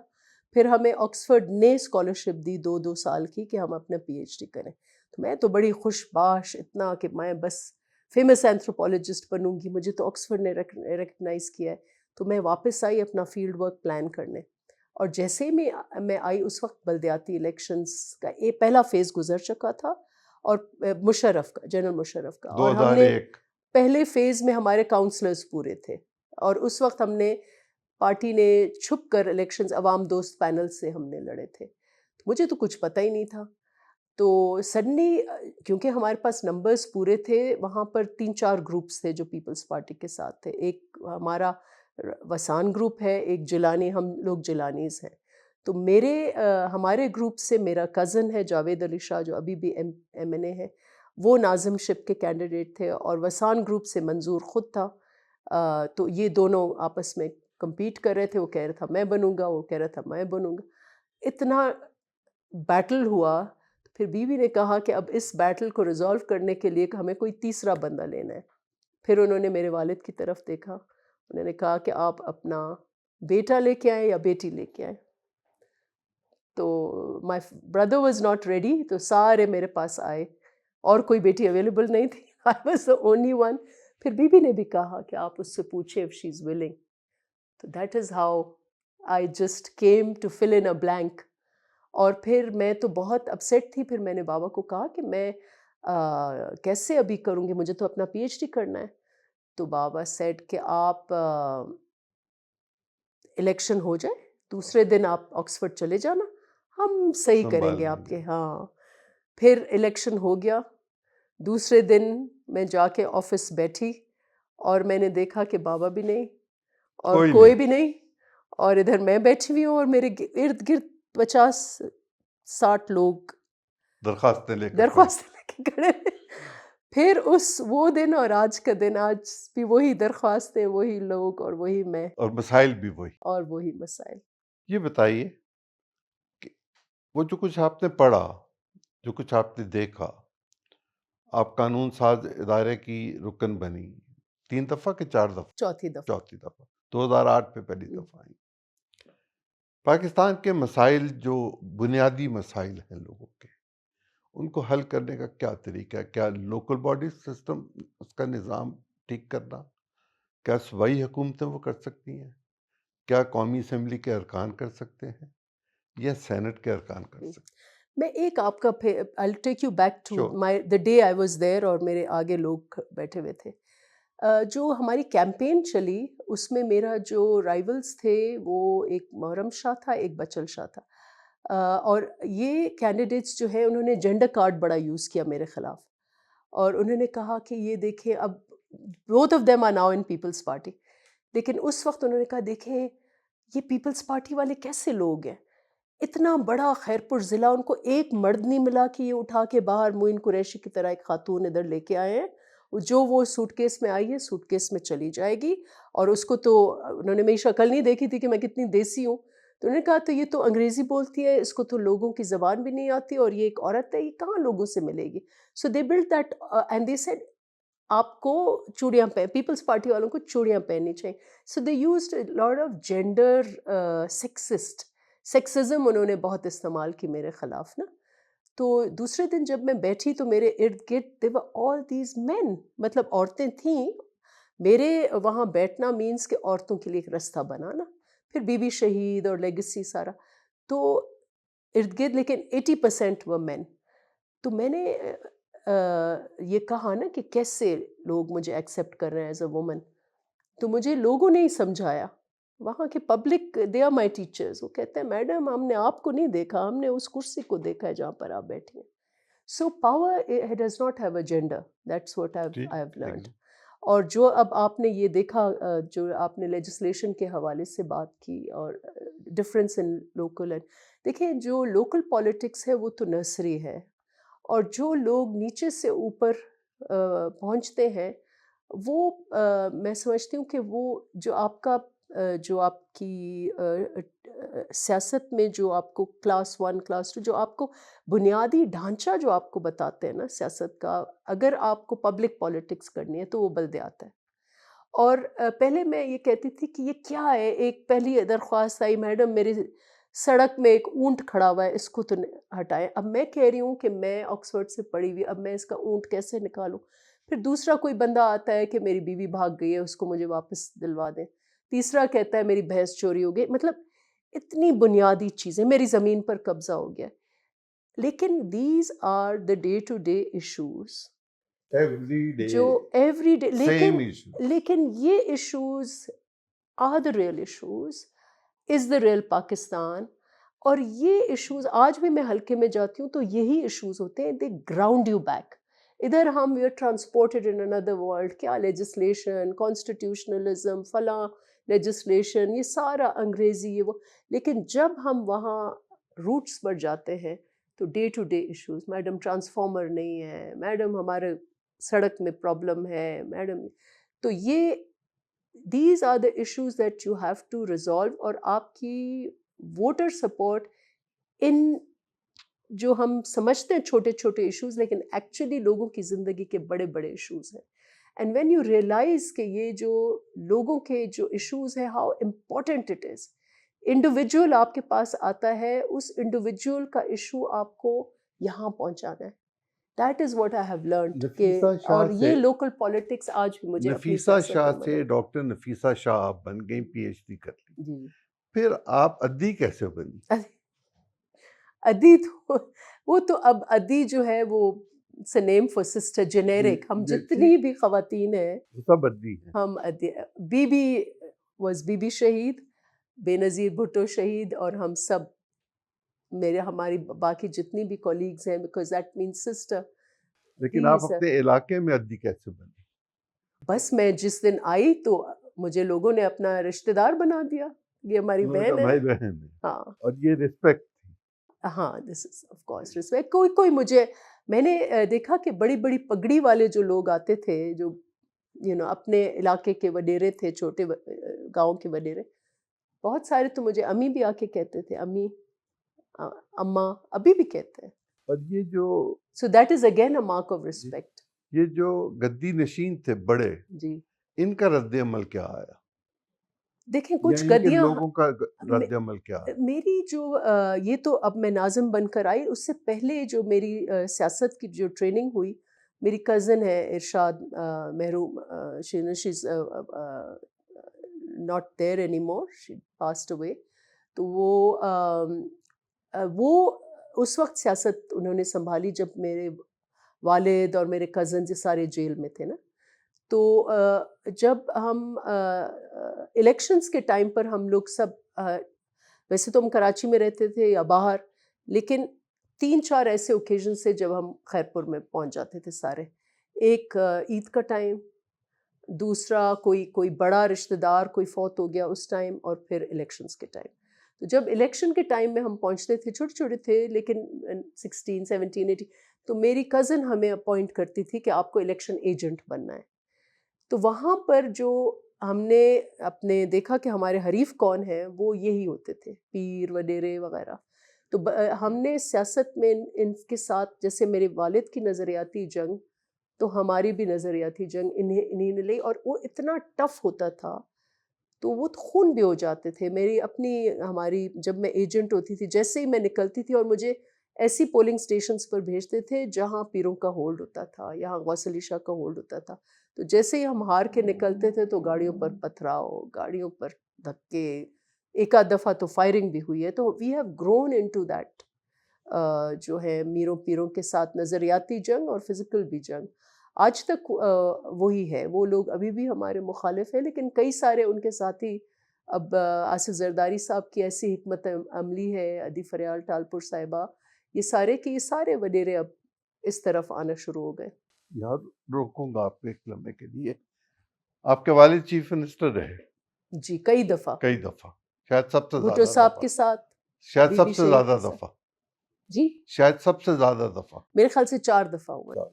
پھر ہمیں آکسفورڈ نے اسکالرشپ دی 2 سال کی کہ ہم اپنا پی ایچ ڈی کریں۔ تو میں تو بڑی خوش باش اتنا کہ میں بس فیمس اینتھروپولوجسٹ بنوں گی، مجھے تو آکسفورڈ نے ریکگنائز کیا ہے۔ تو میں واپس آئی اپنا فیلڈ ورک پلان کرنے، اور جیسے ہی میں آئی اس وقت بلدیاتی الیکشنز کا پہلا فیز گزر چکا تھا، اور مشرف کا، جنرل مشرف کا، اور ہم نے 2001 پہلے فیز میں ہمارے کاؤنسلرز پورے تھے، اور اس وقت ہم نے پارٹی نے چھپ کر الیکشنز عوام دوست پینل سے ہم نے لڑے تھے، مجھے تو کچھ پتہ ہی نہیں تھا۔ تو سڈنلی کیونکہ ہمارے پاس نمبرز پورے تھے، وہاں پر 3-4 گروپس تھے جو پیپلز پارٹی کے ساتھ تھے، ایک ہمارا وسان گروپ ہے، ایک جیلانی، ہم لوگ جیلانیز ہیں۔ تو ہمارے گروپ سے میرا کزن ہے جاوید علی شاہ جو ابھی بھی ایم این اے ہے، وہ ناظم شپ کے کینڈیڈیٹ تھے، اور وسان گروپ سے منظور خود تھا۔ تو یہ دونوں آپس میں کمپیٹ کر رہے تھے، وہ کہہ رہا تھا میں بنوں گا، وہ کہہ رہا تھا میں بنوں گا، اتنا بیٹل ہوا۔ پھر بیوی نے کہا کہ اب اس بیٹل کو ریزالو کرنے کے لیے ہمیں کوئی تیسرا بندہ لینا ہے۔ پھر انہوں نے میرے والد کی طرف دیکھا، انہوں نے کہا کہ آپ اپنا بیٹا لے کے آئیں یا بیٹی لے کے آئیں۔ تو my brother was not ready, تو سارے میرے پاس آئے، اور کوئی بیٹی اویلیبل نہیں تھی، I was the only one. پھر بیوی نے بھی کہا کہ آپ اس سے پوچھیں اف شی از ولنگ۔ تو that is how I just came to fill in a blank. اور پھر میں تو بہت اپسیٹ تھی، پھر میں نے بابا کو کہا کہ میں کیسے ابھی کروں گی، مجھے تو اپنا پی ایچ ڈی کرنا ہے۔ تو بابا سیڈ کہ آپ الیکشن ہو جائے دوسرے دن آپ آکسفورڈ چلے جانا, ہم صحیح کریں سنبھال گے لیں آپ گے. کے. ہاں, پھر الیکشن ہو گیا. دوسرے دن میں جا کے آفس بیٹھی اور میں نے دیکھا کہ بابا بھی نہیں اور کوئی کوئی نہیں. بھی نہیں, اور ادھر میں بیٹھی ہوئی ہوں اور میرے ارد گرد 50-60 لوگ درخواستیں لے کر کھڑے. درخواست لے کے کھڑے ہیں. پھر وہ دن اور آج کا دن, آج بھی وہی درخواستیں, وہی لوگ اور وہی میں اور مسائل بھی وہی. اور وہی مسائل. یہ بتائیے کہ وہ جو کچھ آپ نے پڑھا, جو کچھ آپ نے دیکھا, آپ قانون ساز ادارے کی رکن بنی 3 دفعہ کہ 4 دفعہ؟ چوتھی دفعہ. 4تھی دفعہ. 2008 پہ پہلی دفعہ آئی. پاکستان کے مسائل جو بنیادی مسائل ہیں لوگوں کے, ان کو حل کرنے کا کیا طریقہ ہے؟ کیا لوکل باڈی سسٹم, اس کا نظام ٹھیک کرنا, کیا صوبائی حکومتیں وہ کر سکتی ہیں, کیا قومی اسمبلی کے ارکان کر سکتے ہیں, یا سینٹ کے ارکان کر سکتے ہیں؟ میں ایک آپ کا I'll take you back to Sure. the day I was there, اور میرے آگے لوگ بیٹھے ہوئے تھے. جو ہماری کیمپین چلی اس میں میرا جو رائیولز تھے وہ ایک محرم شاہ تھا, ایک بچل شاہ تھا. اور یہ کینڈیڈیٹس جو ہے انہوں نے جینڈر کارڈ بڑا یوز کیا میرے خلاف, اور انہوں نے کہا کہ یہ دیکھیں, اب both of them are now in Peoples Party, لیکن اس وقت انہوں نے کہا دیکھیں یہ پیپلز پارٹی والے کیسے لوگ ہیں, اتنا بڑا خیرپور ضلع, ان کو ایک مرد نہیں ملا کہ یہ اٹھا کے باہر معین قریشی کی طرح ایک خاتون ادھر لے کے آئے ہیں, جو وہ سوٹ کیس میں آئی ہے سوٹ کیس میں چلی جائے گی. اور اس کو تو انہوں نے میری شکل نہیں دیکھی تھی کہ میں کتنی دیسی ہوں, تو انہوں نے کہا تو یہ تو انگریزی بولتی ہے, اس کو تو لوگوں کی زبان بھی نہیں آتی, اور یہ ایک عورت ہے, یہ کہاں لوگوں سے ملے گی. So they built that and they said آپ کو چوڑیاں پیپلز پارٹی والوں کو چوڑیاں پہننی چاہیے. So they used lot of gender sexism انہوں نے بہت استعمال کی میرے خلاف نا. تو دوسرے دن جب میں بیٹھی تو میرے ارد گرد they were all these men, مطلب عورتیں تھیں. میرے وہاں بیٹھنا مینس کہ عورتوں کے لیے ایک رستہ بنانا, پھر بی بی شہید اور لیگسی سارا, تو ارد گرد لیکن 80% وہ مین. تو میں نے یہ کہا نا کہ کیسے لوگ مجھے ایکسیپٹ کر رہے ہیں ایز اے وومن, تو مجھے لوگوں نے ہی سمجھایا, وہاں کے public they are my teachers. وہ کہتے ہیں میڈم ہم نے آپ کو نہیں دیکھا, ہم نے اس کرسی کو دیکھا ہے جہاں پر آپ بیٹھی ہیں. So power does not have a gender, that's what I have learned. اور جو اب آپ نے یہ دیکھا, جو آپ نے لیجسلیشن کے حوالے سے بات کی اور ڈفرینس ان لوکل اینڈ, دیکھیں جو لوکل پالیٹکس ہے وہ تو نرسری ہے, اور جو لوگ نیچے سے اوپر پہنچتے ہیں وہ میں سمجھتی ہوں کہ وہ جو آپ کا جو آپ کی سیاست میں جو آپ کو کلاس 1 کلاس 2 جو آپ کو بنیادی ڈھانچہ جو آپ کو بتاتے ہیں نا سیاست کا, اگر آپ کو پبلک پالیٹکس کرنی ہے تو وہ بلدیات ہے. اور پہلے میں یہ کہتی تھی کہ یہ کیا ہے, ایک پہلی درخواست آئی میڈم میرے سڑک میں ایک اونٹ کھڑا ہوا ہے, اس کو تو ہٹائیں. اب میں کہہ رہی ہوں کہ میں آکسفورڈ سے پڑھی ہوئی, اب میں اس کا اونٹ کیسے نکالوں. پھر دوسرا کوئی بندہ آتا ہے کہ میری بیوی بھاگ گئی ہے, اس کو مجھے واپس دلوا دیں. تیسرا کہتا ہے میری بھینس چوری ہو گئی. مطلب اتنی بنیادی چیزیں, میری زمین پر قبضہ ہو گیا. لیکن these are the day to day issues جو ایوری ڈے, لیکن یہ issues are the real issues, is the real Pakistan. اور یہ ایشوز آج بھی میں حلقے میں جاتی ہوں تو یہی ایشوز ہوتے ہیں, دے گراؤنڈ یو بیک. ادھر ہم وی آر ٹرانسپورٹڈ ان اندر ورلڈ, کیا لیجسلیشن, کانسٹیٹیوشنلزم, فلاں لیجسلیشن, یہ سارا انگریزی یہ وہ. لیکن جب ہم وہاں روٹس پر جاتے ہیں تو day to day issues, madam transformer نہیں ہے, میڈم ہمارے سڑک میں پرابلم ہے, میڈم. تو یہ these are the issues that you have to resolve. اور آپ کی ووٹر سپورٹ ان جو ہم سمجھتے ہیں چھوٹے چھوٹے ایشوز, لیکن ایکچولی لوگوں کی زندگی کے بڑے بڑے ایشوز ہیں. اینڈ وین یو ریئلائز کہ یہ جو لوگوں کے جو ایشوز ہیں how important it is, individual آپ کے پاس آتا ہے, اس انڈیویجول کا ایشو آپ کو یہاں پہنچانا ہے. That is what I have learned. اور یہ لوکل پالیٹکس آج بھی مجھے اپنی نفیسہ سیاست شاہ میں سے ڈاکٹر نفیسہ شاہ آپ بن گئی, پی ایچ ڈی کر لی, جی. پھر آپ ادی کیسے بنی؟ ادی تو وہ تو اب ادی جو ہے وہ نیم فار سسٹر جنیرک, ہم جتنی بھی خواتین ہیں سب ادی ہیں. ہم ادی. بی بی واز بی بی شہید, بےنظیر بھٹو شہید اور ہم سب ہماری باقی جتنی بھی کولیگز ہیں, بیکاز دیٹ مینس سسٹر. لیکن آپ اپنے علاقے میں عہدی کیسے بنے؟ بس میں جس دن آئی تو مجھے لوگوں نے اپنا رشتہ دار بنا دیا, یہ ہماری بہن ہے. بھائی بہن ہے. ہاں اور یہ رسپیکٹ تھی. ہاں, دس از آف کورس ریسپیکٹ. کوئی مجھے, میں نے دیکھا کہ بڑی بڑی پگڑی والے جو لوگ آتے تھے, جو اپنے علاقے کے وڈیرے تھے, چھوٹے گاؤں کے وڈیرے, بہت سارے تو مجھے امی بھی آ کے کہتے تھے, امی, اماں, ابھی بھی کہتے ہیں. اور یہ جو so that is again a mark of respect. یہ جو گدی نشین تھے بڑے, جی ان کا رد عمل کیا آیا؟ دیکھیں, یا کچھ ان کے گدیاں لوگوں کا رد عمل کیا آیا؟ میری جو یہ تو اب میں ناظم بن کر آئی, اس سے پہلے جو میری سیاست کی جو ٹریننگ ہوئی, میری کزن ہے ارشاد محروم, she's not there anymore, she passed away. تو وہ اس وقت سیاست انہوں نے سنبھالی جب میرے والد اور میرے کزنز سارے جیل میں تھے نا. تو جب ہم الیکشنز کے ٹائم پر ہم لوگ سب, ویسے تو ہم کراچی میں رہتے تھے یا باہر, لیکن 3-4 ایسے اوکیزن سے جب ہم خیرپور میں پہنچ جاتے تھے سارے. ایک عید کا ٹائم, دوسرا کوئی بڑا رشتہ دار کوئی فوت ہو گیا اس ٹائم, اور پھر الیکشنز کے ٹائم. تو جب الیکشن کے ٹائم میں ہم پہنچتے تھے, چھوٹے چھوٹے تھے لیکن 16, 17, 18, تو میری کزن ہمیں اپوائنٹ کرتی تھی کہ آپ کو الیکشن ایجنٹ بننا ہے. تو وہاں پر جو ہم نے اپنے دیکھا کہ ہمارے حریف کون ہیں, وہ یہی ہوتے تھے, پیر وڈیرے وغیرہ. تو ہم نے سیاست میں ان کے ساتھ, جیسے میرے والد کی نظریاتی جنگ, تو ہماری بھی نظریاتی جنگ انہیں نے لی, اور وہ اتنا ٹف ہوتا تھا, تو وہ خون بھی ہو جاتے تھے. ہماری جب میں ایجنٹ ہوتی تھی, جیسے ہی میں نکلتی تھی, اور مجھے ایسی پولنگ سٹیشنز پر بھیجتے تھے جہاں پیروں کا ہولڈ ہوتا تھا, یہاں غوث علی شاہ کا ہولڈ ہوتا تھا. تو جیسے ہی ہم ہار کے نکلتے تھے تو گاڑیوں پر پتھراؤ, گاڑیوں پر دھکے, ایک آدھ دفعہ تو فائرنگ بھی ہوئی ہے. تو we have grown into that, جو ہے میروں پیروں کے ساتھ نظریاتی جنگ اور فزیکل بھی جنگ. آج تک وہی ہے, وہ لوگ ابھی بھی ہمارے مخالف ہیں, لیکن کئی سارے ان کے ساتھی, اب آصف زرداری صاحب کی ایسی حکمت عملی ہے, ادی فریال ٹالپور صاحبہ, یہ سارے وڈیرے اب اس طرف آنا شروع ہو گئے. یاد روکوں گا آپ کو ایک لمحے کے لیے, آپ کے والد چیف منسٹر رہے؟ جی, کئی دفعہ, شاید سب سے بھٹو زیادہ صاحب دفعہ, کے ساتھ, شاید بی سب بی سے شہید زیادہ کے ساتھ. دفعہ, جی شاید سب سے زیادہ دفعہ, میرے خیال سے 4 دفعہ ہوئے.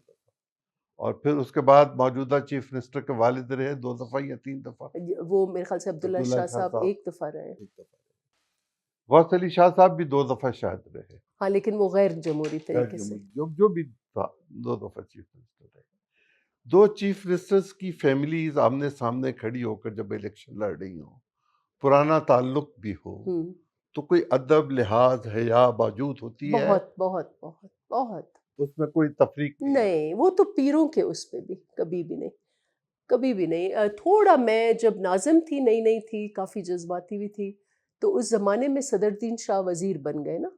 اور پھر اس کے بعد موجودہ چیف منسٹر کے والد رہے 2 دفعہ یا 3 دفعہ. وہ میرے خیال سے عبداللہ شاہ صاحب 1 دفعہ رہے. غوث علی شاہ صاحب بھی 2 دفعہ شاید رہے. ہاں, لیکن وہ غیر جمہوری طریقے سے. جو بھی تھا 2 دفعہ چیف منسٹر رہے. 2 چیف منسٹرز کی فیملیز آمنے سامنے کھڑی ہو کر جب الیکشن لڑ رہی ہوں, پرانا تعلق بھی ہو, تو کوئی ادب, لحاظ, حیا موجود ہوتی ہے؟ بہت بہت بہت بہت. اس میں کوئی تفریق نہیں, وہ تو پیروں کے اس پہ بھی کبھی بھی نہیں, کبھی بھی نہیں. تھوڑا میں جب ناظم تھی, نئی تھی, کافی جذباتی بھی تھی, تو اس زمانے میں صدر الدین شاہ وزیر بن گئے نا,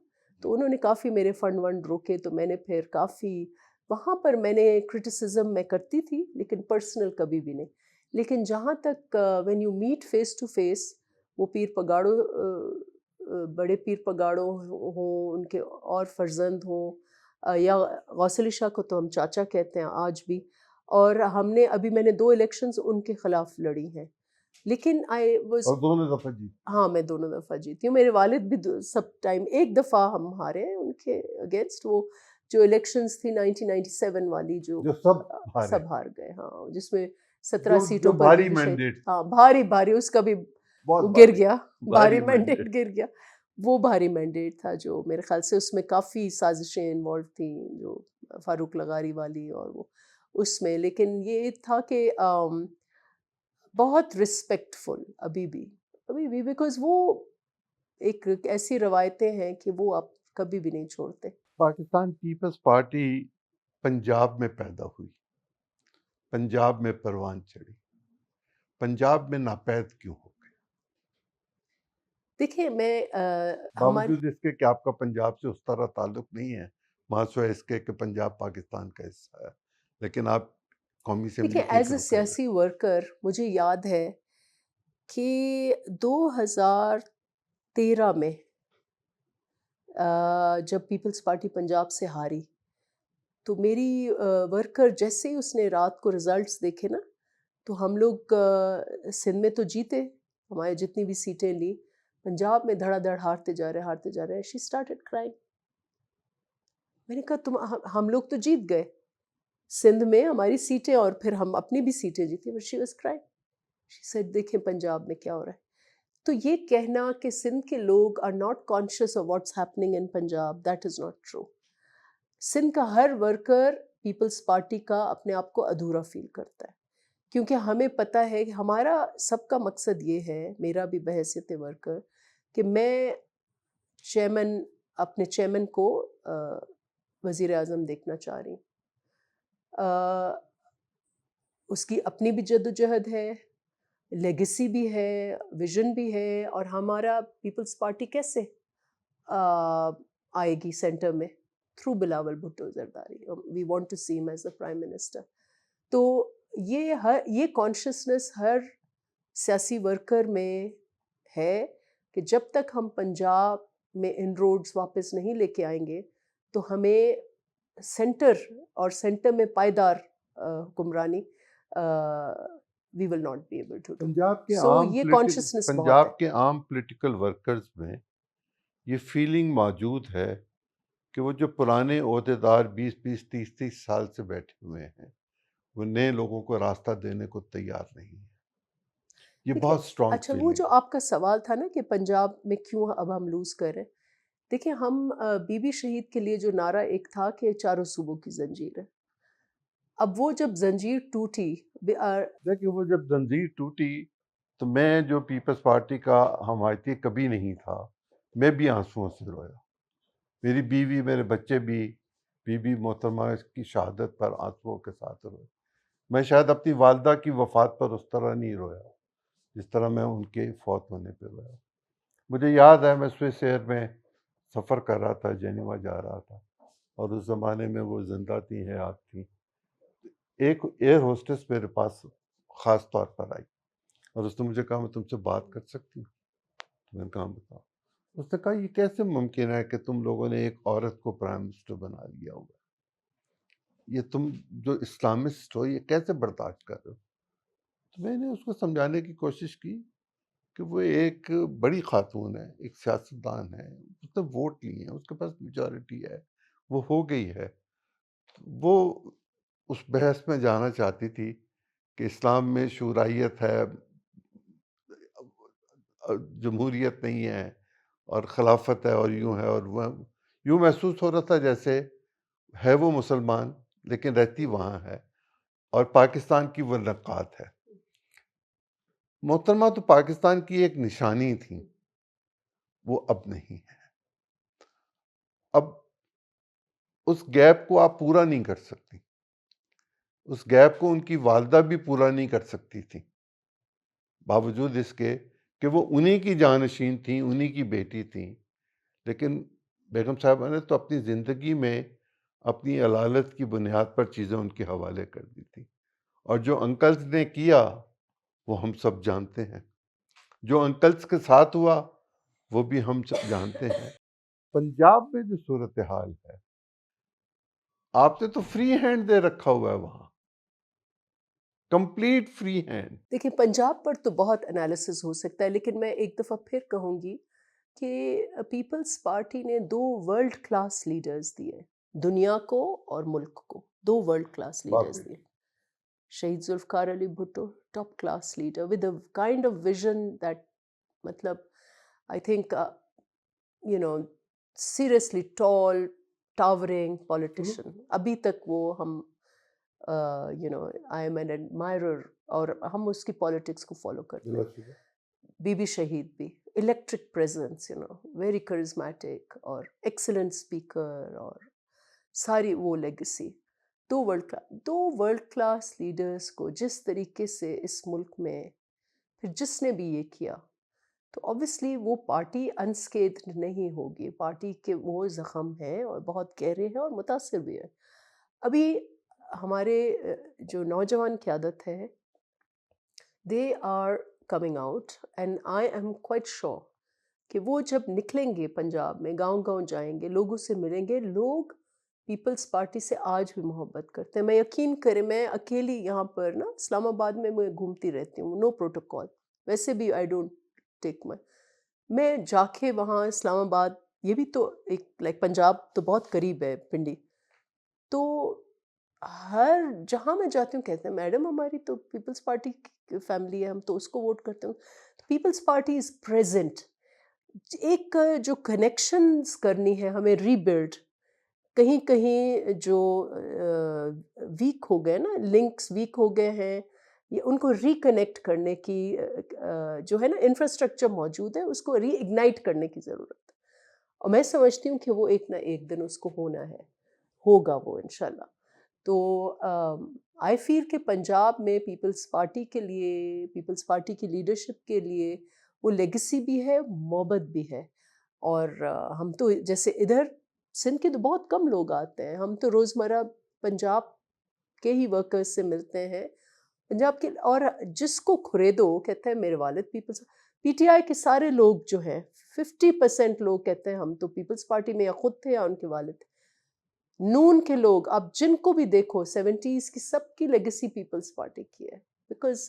تو انہوں نے کافی میرے فنڈ ونڈ روکے. تو میں نے پھر کافی وہاں پر میں نے کرٹیسزم میں کرتی تھی, لیکن پرسنل کبھی بھی نہیں. لیکن جہاں تک when you meet face to face, وہ پیر پگاڑوں, بڑے پیر پگاڑوں ہوں, ان کے اور فرزند ہوں, یا غوث علی شاہ کو تو ہم چاچا کہتے ہیں آج بھی, اور ہم نے میں نے 2 الیکشنز ان کے خلاف لڑی ہیں, لیکن اور دونوں دفعہ جیت. ہاں, میں دونوں دفعہ جیتی ہوں. میرے والد بھی سب ٹائم, 1 دفعہ ہم ہارے ہیں ان کے اگینسٹ, وہ جو الیکشنز تھی 1997 والی, جو سب ہار گئے. ہاں, جس میں 17 سیٹوں پر بھاری مینڈیٹ, ہاں, بھاری, اس کا بھی وہ گر گیا, بھاری مینڈیٹ گر گیا. وہ بھاری مینڈیٹ تھا, جو میرے خیال سے اس میں کافی سازشیں انوالو تھیں, جو فاروق لغاری والی اور وہ اس میں. لیکن یہ تھا کہ بہت رسپیکٹ فل ابھی بھی, بیکاز وہ ایک ایسی روایتیں ہیں کہ وہ آپ کبھی بھی نہیں چھوڑتے. پاکستان پیپلز پارٹی پنجاب میں پیدا ہوئی, پنجاب میں پروان چڑھی, پنجاب میں ناپید کیوں ہو گئے؟ دیکھیں, میں باوجود اس کے کہ آپ کا پنجاب سے اس طرح تعلق نہیں ہے, ماسوائے اس کے کہ پنجاب پاکستان کا حصہ ہے, لیکن آپ قومی اسمبلی دیکھیں, ایز اے سیاسی ورکر مجھے یاد ہے کہ 2000 13 میں جب پیپلز پارٹی پنجاب سے ہاری تو میری ورکر جیسے ہی اس نے رات کو رزلٹس دیکھے نا تو ہم لوگ سندھ میں تو جیتے ہمارے جتنی بھی سیٹیں لی پنجاب میں دھڑا دھڑ ہارتے جا رہے ہیں شی اسٹارٹڈ کرائنگ. میں نے کہا ہم لوگ تو جیت گئے سندھ میں ہماری سیٹیں اور پھر ہم اپنی بھی سیٹیں جیتی but she was crying. She said دیکھیں پنجاب میں کیا ہو رہا ہے. تو یہ کہنا کہ سندھ کے لوگ are not conscious of what's happening in Punjab that is not true. Sindh کا ہر ورکر پیپلز پارٹی کا اپنے آپ کو ادھورا فیل کرتا ہے کیونکہ ہمیں پتہ ہے کہ ہمارا سب کا مقصد یہ ہے میرا بھی بحیثیت ورکر کہ میں اپنے چیئرمین کو وزیر اعظم دیکھنا چاہ رہی ہوں. اس کی اپنی بھی جد و جہد ہے لیگیسی بھی ہے ویژن بھی ہے اور ہمارا پیپلز پارٹی کیسے آئے گی سینٹر میں through Bilawal Bhutto Zardari. We want to see ہم ایز اے پرائم منسٹر. تو یہ کانشیسنس ہر سیاسی ورکر میں ہے کہ جب تک ہم پنجاب میں ان روڈز واپس نہیں لے کے آئیں گے تو ہمیں سینٹر میں پائیدار حکمرانی we will not be able to do. So یہ کانشیسنس بہت ہے. پنجاب کے عام پولیٹیکل ورکرز میں یہ فیلنگ موجود ہے کہ وہ جو پرانے عہدیدار 20-30 سال سے بیٹھے ہوئے ہیں وہ نئے لوگوں کو راستہ دینے کو تیار نہیں ہے. یہ بہت اسٹرانگ اچھا وہ فیلنگ. جو آپ کا سوال تھا نا کہ پنجاب میں کیوں اب ہم لوز کر رہے ہیں دیکھیں ہم بی بی شہید کے لیے جو نعرہ ایک تھا کہ چاروں صوبوں کی زنجیر ہے. اب وہ جب زنجیر ٹوٹی دیکھیں وہ جب زنجیر ٹوٹی تو میں جو پیپلز پارٹی کا حمایتی کبھی نہیں تھا میں بھی آنسوؤں سے رویا. میری بیوی میرے بچے بھی بی بی محترمہ کی شہادت پر آنسوؤں کے ساتھ روئے. میں شاید اپنی والدہ کی وفات پر اس طرح نہیں رویا جس طرح میں ان کے فوت ہونے پہ رویا. مجھے یاد ہے میں سوئس ایئر میں سفر کر رہا تھا جنیوا جا رہا تھا اور اس زمانے میں وہ زندہ تھی حیات تھی. ایک ایئر ہوسٹس میرے پاس خاص طور پر آئی اور اس نے مجھے کہا میں تم سے بات کر سکتی ہوں. میں نے کہا بتاؤ. اس نے کہا یہ کیسے ممکن ہے کہ تم لوگوں نے ایک عورت کو پرائم منسٹر بنا لیا ہوا یہ تم جو اسلامسٹ ہو یہ کیسے برداشت کر رہے ہو. تو میں نے اس کو سمجھانے کی کوشش کی کہ وہ ایک بڑی خاتون ہے ایک سیاستدان ہے اس نے ووٹ لیے ہیں اس کے پاس میجورٹی ہے وہ ہو گئی ہے. وہ اس بحث میں جانا چاہتی تھی کہ اسلام میں شورائیت ہے جمہوریت نہیں ہے اور خلافت ہے اور یوں ہے اور وہ یوں محسوس ہو رہا تھا جیسے ہے وہ مسلمان لیکن رہتی وہاں ہے اور پاکستان کی وہ نقات ہے. محترمہ تو پاکستان کی ایک نشانی تھی وہ اب نہیں ہے. اب اس گیپ کو آپ پورا نہیں کر سکتی. اس گیپ کو ان کی والدہ بھی پورا نہیں کر سکتی تھی باوجود اس کے کہ وہ انہی کی جانشین تھیں انہی کی بیٹی تھیں. لیکن بیگم صاحبہ نے تو اپنی زندگی میں اپنی علالت کی بنیاد پر چیزیں ان کے حوالے کر دی تھی اور جو انکلز نے کیا وہ ہم سب جانتے ہیں. جو انکلز کے ساتھ ہوا وہ بھی ہم سب جانتے ہیں. پنجاب میں جو صورتحال ہے آپ نے تو فری ہینڈ دے رکھا ہوا ہے وہاں کمپلیٹ فری ہینڈ. دیکھیں پنجاب پر تو بہت انالیسز ہو سکتا ہے لیکن میں ایک دفعہ پھر کہوں گی کہ پیپلز پارٹی نے 2 ورلڈ کلاس لیڈرز دیے دنیا کو اور ملک کو 2 ورلڈ کلاس لیڈرز دیے. شہید Zulfikar Ali Bhutto top class leader with a kind of vision that مطلب I think you know seriously tall towering politician. ابھی تک وہ ہم you know I am an admirer اور ہم اس کی پالیٹکس کو فالو کرتے ہیں. بی بی شہید بھی electric presence you know very charismatic اور ایکسلنٹ اسپیکر اور ساری وہ لیگسی. 2 ورلڈ کلاس لیڈرز کو جس طریقے سے اس ملک میں پھر جس نے بھی یہ کیا تو obviously وہ پارٹی انسکیتھڈ نہیں ہوگی. پارٹی کے وہ زخم ہیں اور بہت گہرے ہیں اور متاثر بھی ہیں. ابھی ہمارے جو نوجوان قیادت ہے they are coming out and I am quite sure کہ وہ جب نکلیں گے پنجاب میں، گاؤں جائیں گے، لوگوں سے ملیں گے، لوگ پیپلز پارٹی سے آج بھی محبت کرتے ہیں. میں یقین کریں، میں اکیلی یہاں پر نا اسلام آباد میں گھومتی رہتی ہوں، نو پروٹوکول. ویسے بھی آئی ڈونٹ ٹیک میں جا کے وہاں اسلام آباد، یہ بھی تو ایک لائک پنجاب تو بہت قریب ہے پنڈی، تو ہر جہاں میں جاتی ہوں کہتے ہیں میڈم ہماری تو پیپلز پارٹی کی فیملی ہے، ہم تو اس کو ووٹ کرتے ہیں. Peoples Party is present. ایک جو کنیکشنز کرنی ہے ہمیں ری بلڈ، کہیں کہیں جو ویک ہو گئے نا، لنکس ویک ہو گئے ہیں، یہ ان کو ریکنیکٹ کرنے کی جو ہے نا انفراسٹرکچر موجود ہے، اس کو ری اگنائٹ کرنے کی ضرورت ہے. اور میں سمجھتی ہوں کہ وہ ایک نہ ایک دن اس کو ہونا ہے، ہوگا وہ انشاءاللہ. تو آئی فیل کہ پنجاب میں پیپلز پارٹی کے لیے، پیپلز پارٹی کی لیڈرشپ کے لیے وہ لیگسی بھی ہے، محبت بھی ہے. اور ہم تو جیسے ادھر سندھ کے تو بہت کم لوگ آتے ہیں، ہم تو روزمرہ پنجاب کے ہی ورکرز سے ملتے ہیں پنجاب کے. اور جس کو خریدو کہتے ہیں میرے والد پیپلز پی ٹی آئی کے سارے لوگ جو ہیں 50% لوگ کہتے ہیں ہم تو پیپلز پارٹی میں یا خود تھے یا ان کے والد تھے. نون کے لوگ آپ جن کو بھی دیکھو 70s کی، سب کی لیگسی پیپلز پارٹی کی ہے. بیکاز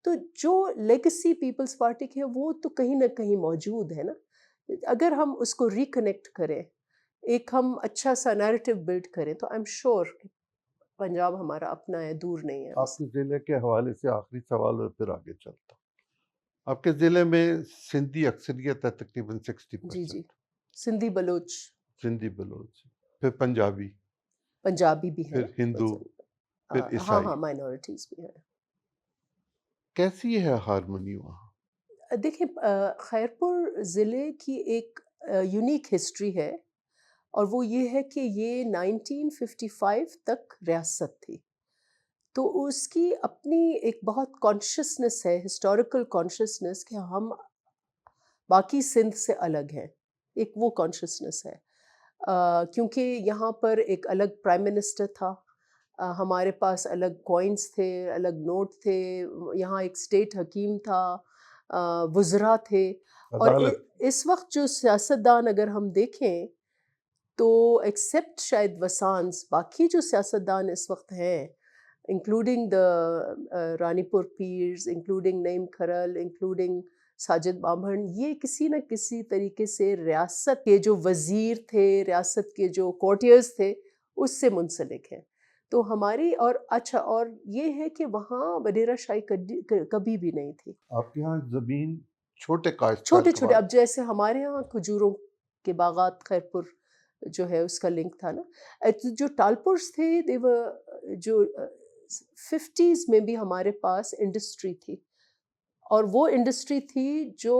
تو جو لیگسی پیپلز پارٹی کی ہے وہ تو کہیں نہ کہیں موجود ہے نا. اگر ہم اس کو ریکنیکٹ کریں، ایک ہم اچھا سا نیریٹو بلڈ کریں، تو آئی ایم شیور پنجاب ہمارا اپنا ہے، دور نہیں ہے. آپ کے ضلع کے حوالے سے آخری سوال اور پھر آگے چلتا ہوں. آپ کے ضلع میں سندھی اکثریت ہے تقریباً 60%. جی سندھی بلوچ، سندھی بلوچ، پھر پنجابی، پنجابی بھی ہیں، پھر ہندو، پھر ہاں عیسائی. ہاں مائنورٹیز بھی ہیں. کیسی ہے ہارمونی وہاں؟ دیکھیں خیرپور ضلع کی ایک یونیک ہسٹری ہے، اور وہ یہ ہے کہ یہ 1955 تک ریاست تھی. تو اس کی اپنی ایک بہت کانشیسنس ہے، ہسٹوریکل کانشیسنس، کہ ہم باقی سندھ سے الگ ہیں. ایک وہ کانشیسنس ہے کیونکہ یہاں پر ایک الگ پرائم منسٹر تھا، ہمارے پاس الگ کوائنس تھے، الگ نوٹ تھے، یہاں ایک اسٹیٹ حکیم تھا، وزراء تھے. اور عدالت. اس وقت جو سیاستدان اگر ہم دیکھیں تو ایکسیپٹ شاید وسانس، باقی جو سیاستدان اس وقت ہیں انکلوڈنگ دا رانی پور پیرز، انکلوڈنگ نعیم کھرل، انکلوڈنگ ساجد بامبھن، یہ کسی نہ کسی طریقے سے ریاست کے جو وزیر تھے، ریاست کے جو کورٹیئرز تھے، اس سے منسلک ہیں. تو ہماری اور اچھا اور یہ ہے کہ وہاں وڈیرہ شاہی کبھی بھی نہیں تھی. آپ کے یہاں زمین چھوٹے کاشتکار چھوٹے چھوٹے، اب جیسے ہمارے یہاں کھجوروں کے باغات خیرپور جو ہے اس کا لنک تھا نا. جو ٹالپورس تھے جو 50s میں بھی ہمارے پاس انڈسٹری تھی، اور وہ انڈسٹری تھی جو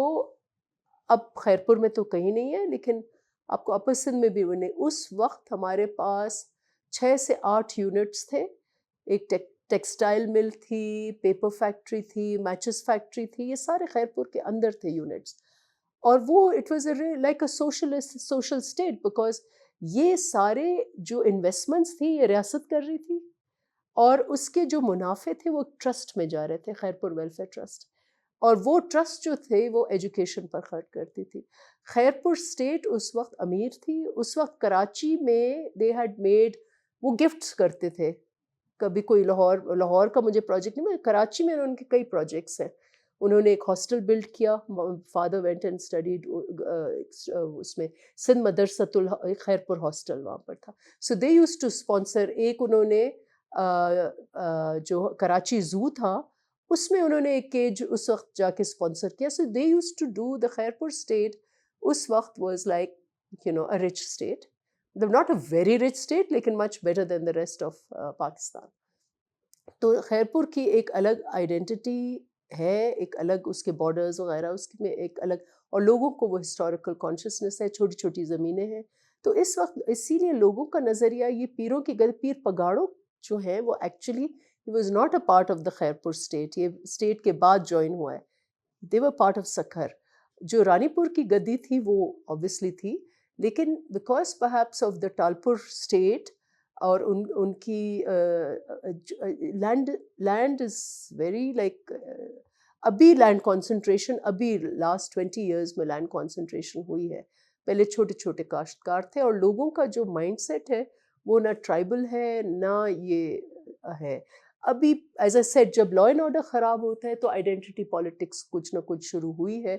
اب خیرپور میں تو کہیں نہیں ہے، لیکن آپ کو اپر سندھ میں بھی وہ نہیں. اس وقت ہمارے پاس 6 سے 8 یونٹس تھے. ایک ٹیکسٹائل مل تھی، پیپر فیکٹری تھی، میچز فیکٹری تھی، یہ سارے خیرپور کے اندر تھے یونٹس. اور وہ it was like a social state, because یہ سارے جو انویسٹمنٹس تھی یہ ریاست کر رہی تھی، اور اس کے جو منافع تھے وہ ٹرسٹ میں جا رہے تھے، خیرپور ویلفیئر ٹرسٹ. اور وہ ٹرسٹ جو تھے وہ ایجوکیشن پر خرچ کرتی تھی. خیرپور اسٹیٹ اس وقت امیر تھی. اس وقت کراچی میں دے ہیڈ میڈ، وہ گفٹس کرتے تھے. کبھی کوئی لاہور کا مجھے پروجیکٹ نہیں، کراچی میں ان کے کئی پروجیکٹس ہیں. انہوں نے ایک ہاسٹل بلڈ کیا، فادر وینٹ اینڈ اسٹڈیڈ اس میں سندھ مدرسۃ خیرپور ہاسٹل وہاں پر تھا. سو دے یوز ٹو اسپانسر. ایک انہوں نے جو کراچی زو تھا اس میں انہوں نے ایک کیج اس وقت جا کے اسپانسر کیا. So they use to do the Khairpur state اس وقت was like a rich state, not a very rich state لیکن much better than the rest of Pakistan. تو خیرپور کی ایک الگ آئیڈینٹی ہے، ایک الگ اس کے بارڈرز وغیرہ، اس میں ایک الگ، اور لوگوں کو وہ ہسٹوریکل کانشیسنس ہے. چھوٹی چھوٹی زمینیں ہیں. تو اس وقت اسی لیے لوگوں کا نظریہ یہ پیروں کی پیر پگاڑوں جو ہیں وہ actually he was not a part of the Khairpur state. یہ اسٹیٹ کے بعد جوائن ہوا ہے. they were part of Sukkur. جو رانی پور کی گدی تھی وہ obviously تھی، لیکن because perhaps of the Talpur state اور ان کی لینڈ از ویری لائک ابھی لینڈ کانسنٹریشن ابھی لاسٹ 20 ایئرز میں لینڈ کانسنٹریشن ہوئی ہے. پہلے چھوٹے چھوٹے کاشتکار تھے اور لوگوں کا جو مائنڈ سیٹ ہے وہ نہ ٹرائبل ہے نہ یہ ہے. ابھی ایز اے سیٹ جب لا اینڈ آرڈر خراب ہوتا ہے تو آئیڈینٹی پالیٹکس کچھ نہ کچھ شروع ہوئی ہے.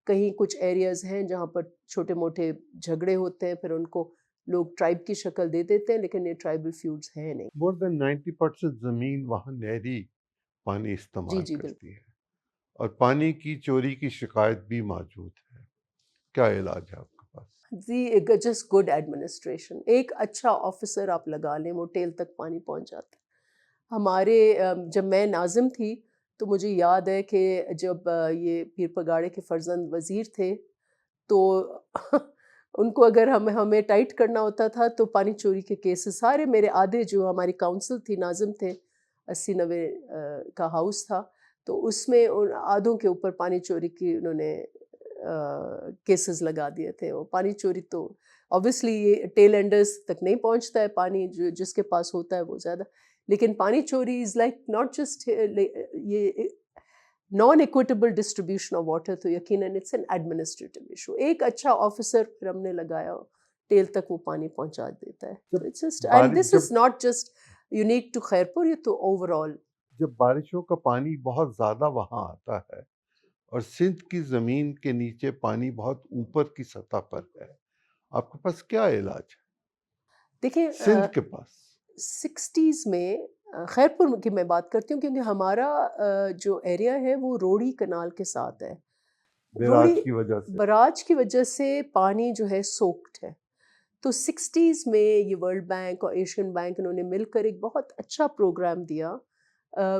کہیں کچھ ایریاز ہیں جہاں پر چھوٹے موٹے جھگڑے ہوتے ہیں، پھر ان کو لوگ ٹرائب کی شکل دے دیتے ہیں، لیکن یہ ٹرائبل فیوڈز ہیں نہیں. مور دین 90% زمین وہاں نہری پانی جی استعمال جی بالکل. کرتی ہے، اور پانی کی چوری کی شکایت بھی موجود ہے. کیا علاج ہے آپ کے پاس؟ جی جسٹ گڈ ایڈمنسٹریشن. ایک اچھا آفیسر آپ لگا لیں، وہ ٹیل تک پانی پہنچ جاتا ہے. ہمارے جب میں ناظم تھی تو مجھے یاد ہے کہ جب یہ پیر پگاڑے کے فرزند وزیر تھے تو ان کو اگر ہمیں ٹائٹ کرنا ہوتا تھا تو پانی چوری کے کیسز سارے میرے آدھے، جو ہماری کاؤنسل تھی ناظم تھے 80-90 کا ہاؤس تھا، تو اس میں ان آدھوں کے اوپر پانی چوری کی انہوں نے کیسز لگا دیے تھے. وہ پانی چوری تو obviously یہ ٹیل اینڈرز تک نہیں پہنچتا ہے پانی، جو جس کے پاس ہوتا ہے وہ زیادہ. لیکن پانی چوری از لائک ناٹ جسٹ یہ naan equitable distribution of water, تو یقیناً اٹس این ایڈمنسٹریٹو ایشو. ایک اچھا آفیسر پھر ہم نے لگایا، ٹیل تک وہ پانی پہنچا دیتا ہے. جب اٹس جسٹ اینڈ بارش this is not just unique to Khairpur, یہ تو اوور آل. جب بارشوں کا پانی بہت زیادہ وہاں آتا ہے اور سندھ کی زمین کے نیچے پانی بہت اوپر کی سطح پر ہے، آپ کے پاس کیا علاج ہے دیکھیں سندھ کے پاس؟ 60s میں خیرپور کی میں بات کرتی ہوں کیونکہ ہمارا جو ایریا ہے وہ روڑی کنال کے ساتھ ہے. بیراج روڑی کی وجہ سے براج کی وجہ سے پانی جو ہے سوکڈ ہے. تو 60s میں یہ ورلڈ بینک اور ایشین بینک انہوں نے مل کر ایک بہت اچھا پروگرام دیا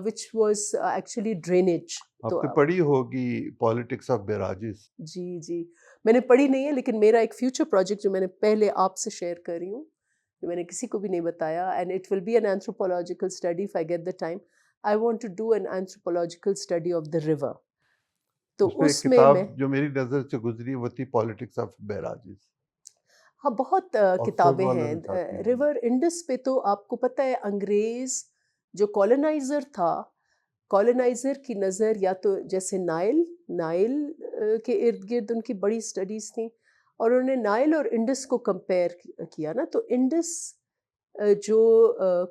وچ واز ایکچولی ڈرینیج. آپ نے پڑھی ہوگی پالیٹکس آف بیراجز. جی جی میں نے پڑھی نہیں ہے، لیکن میرا ایک فیوچر پروجیکٹ جو میں نے پہلے آپ سے شیئر کر رہی ہوں، جو میں نے کسی کو بھی نہیں بتایا، and it will be an anthropological study if I get the time. I want to do an anthropological study of the river. تو اس میں ایک اس میں کتاب جو میری نظر سے گزری وہ تھی پالیٹکس آف بیراجز. ہاں بہت آکسفورڈ کتابیں والوں ہیں. نے چھاپی ہوئی. ریور انڈس پہ تو آپ کو پتہ ہے انگریز جو کالونائزر تھا، کالونائزر کی نظر یا تو جیسے نائل کے ارد گرد ان کی بڑی اسٹڈیز تھیں، اور انہوں نے نائل اور انڈس کو کمپیئر کیا نا. تو انڈس جو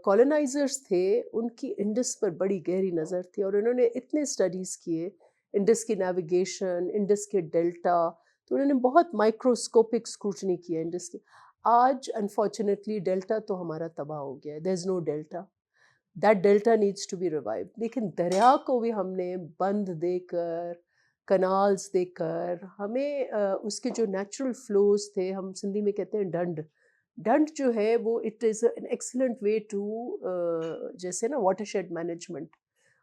کالونائزرز تھے ان کی انڈس پر بڑی گہری نظر تھی، اور انہوں نے اتنے اسٹڈیز کیے انڈس کی نیویگیشن، انڈس کے ڈیلٹا. تو انہوں نے بہت مائکروسکوپک اسکروٹنی کی ہے انڈس کی. آج انفارچونیٹلی ڈیلٹا تو ہمارا تباہ ہو گیا ہے. There is no delta. That delta needs to be revived. لیکن دریا کو بھی ہم نے بند دے کر، کنالز دے کر، ہمیں اس کے جو نیچرل فلوز تھے، ہم سندھی میں کہتے ہیں ڈنڈ جو ہے وہ it is an excellent way to جیسے نا واٹر شیڈ مینجمنٹ،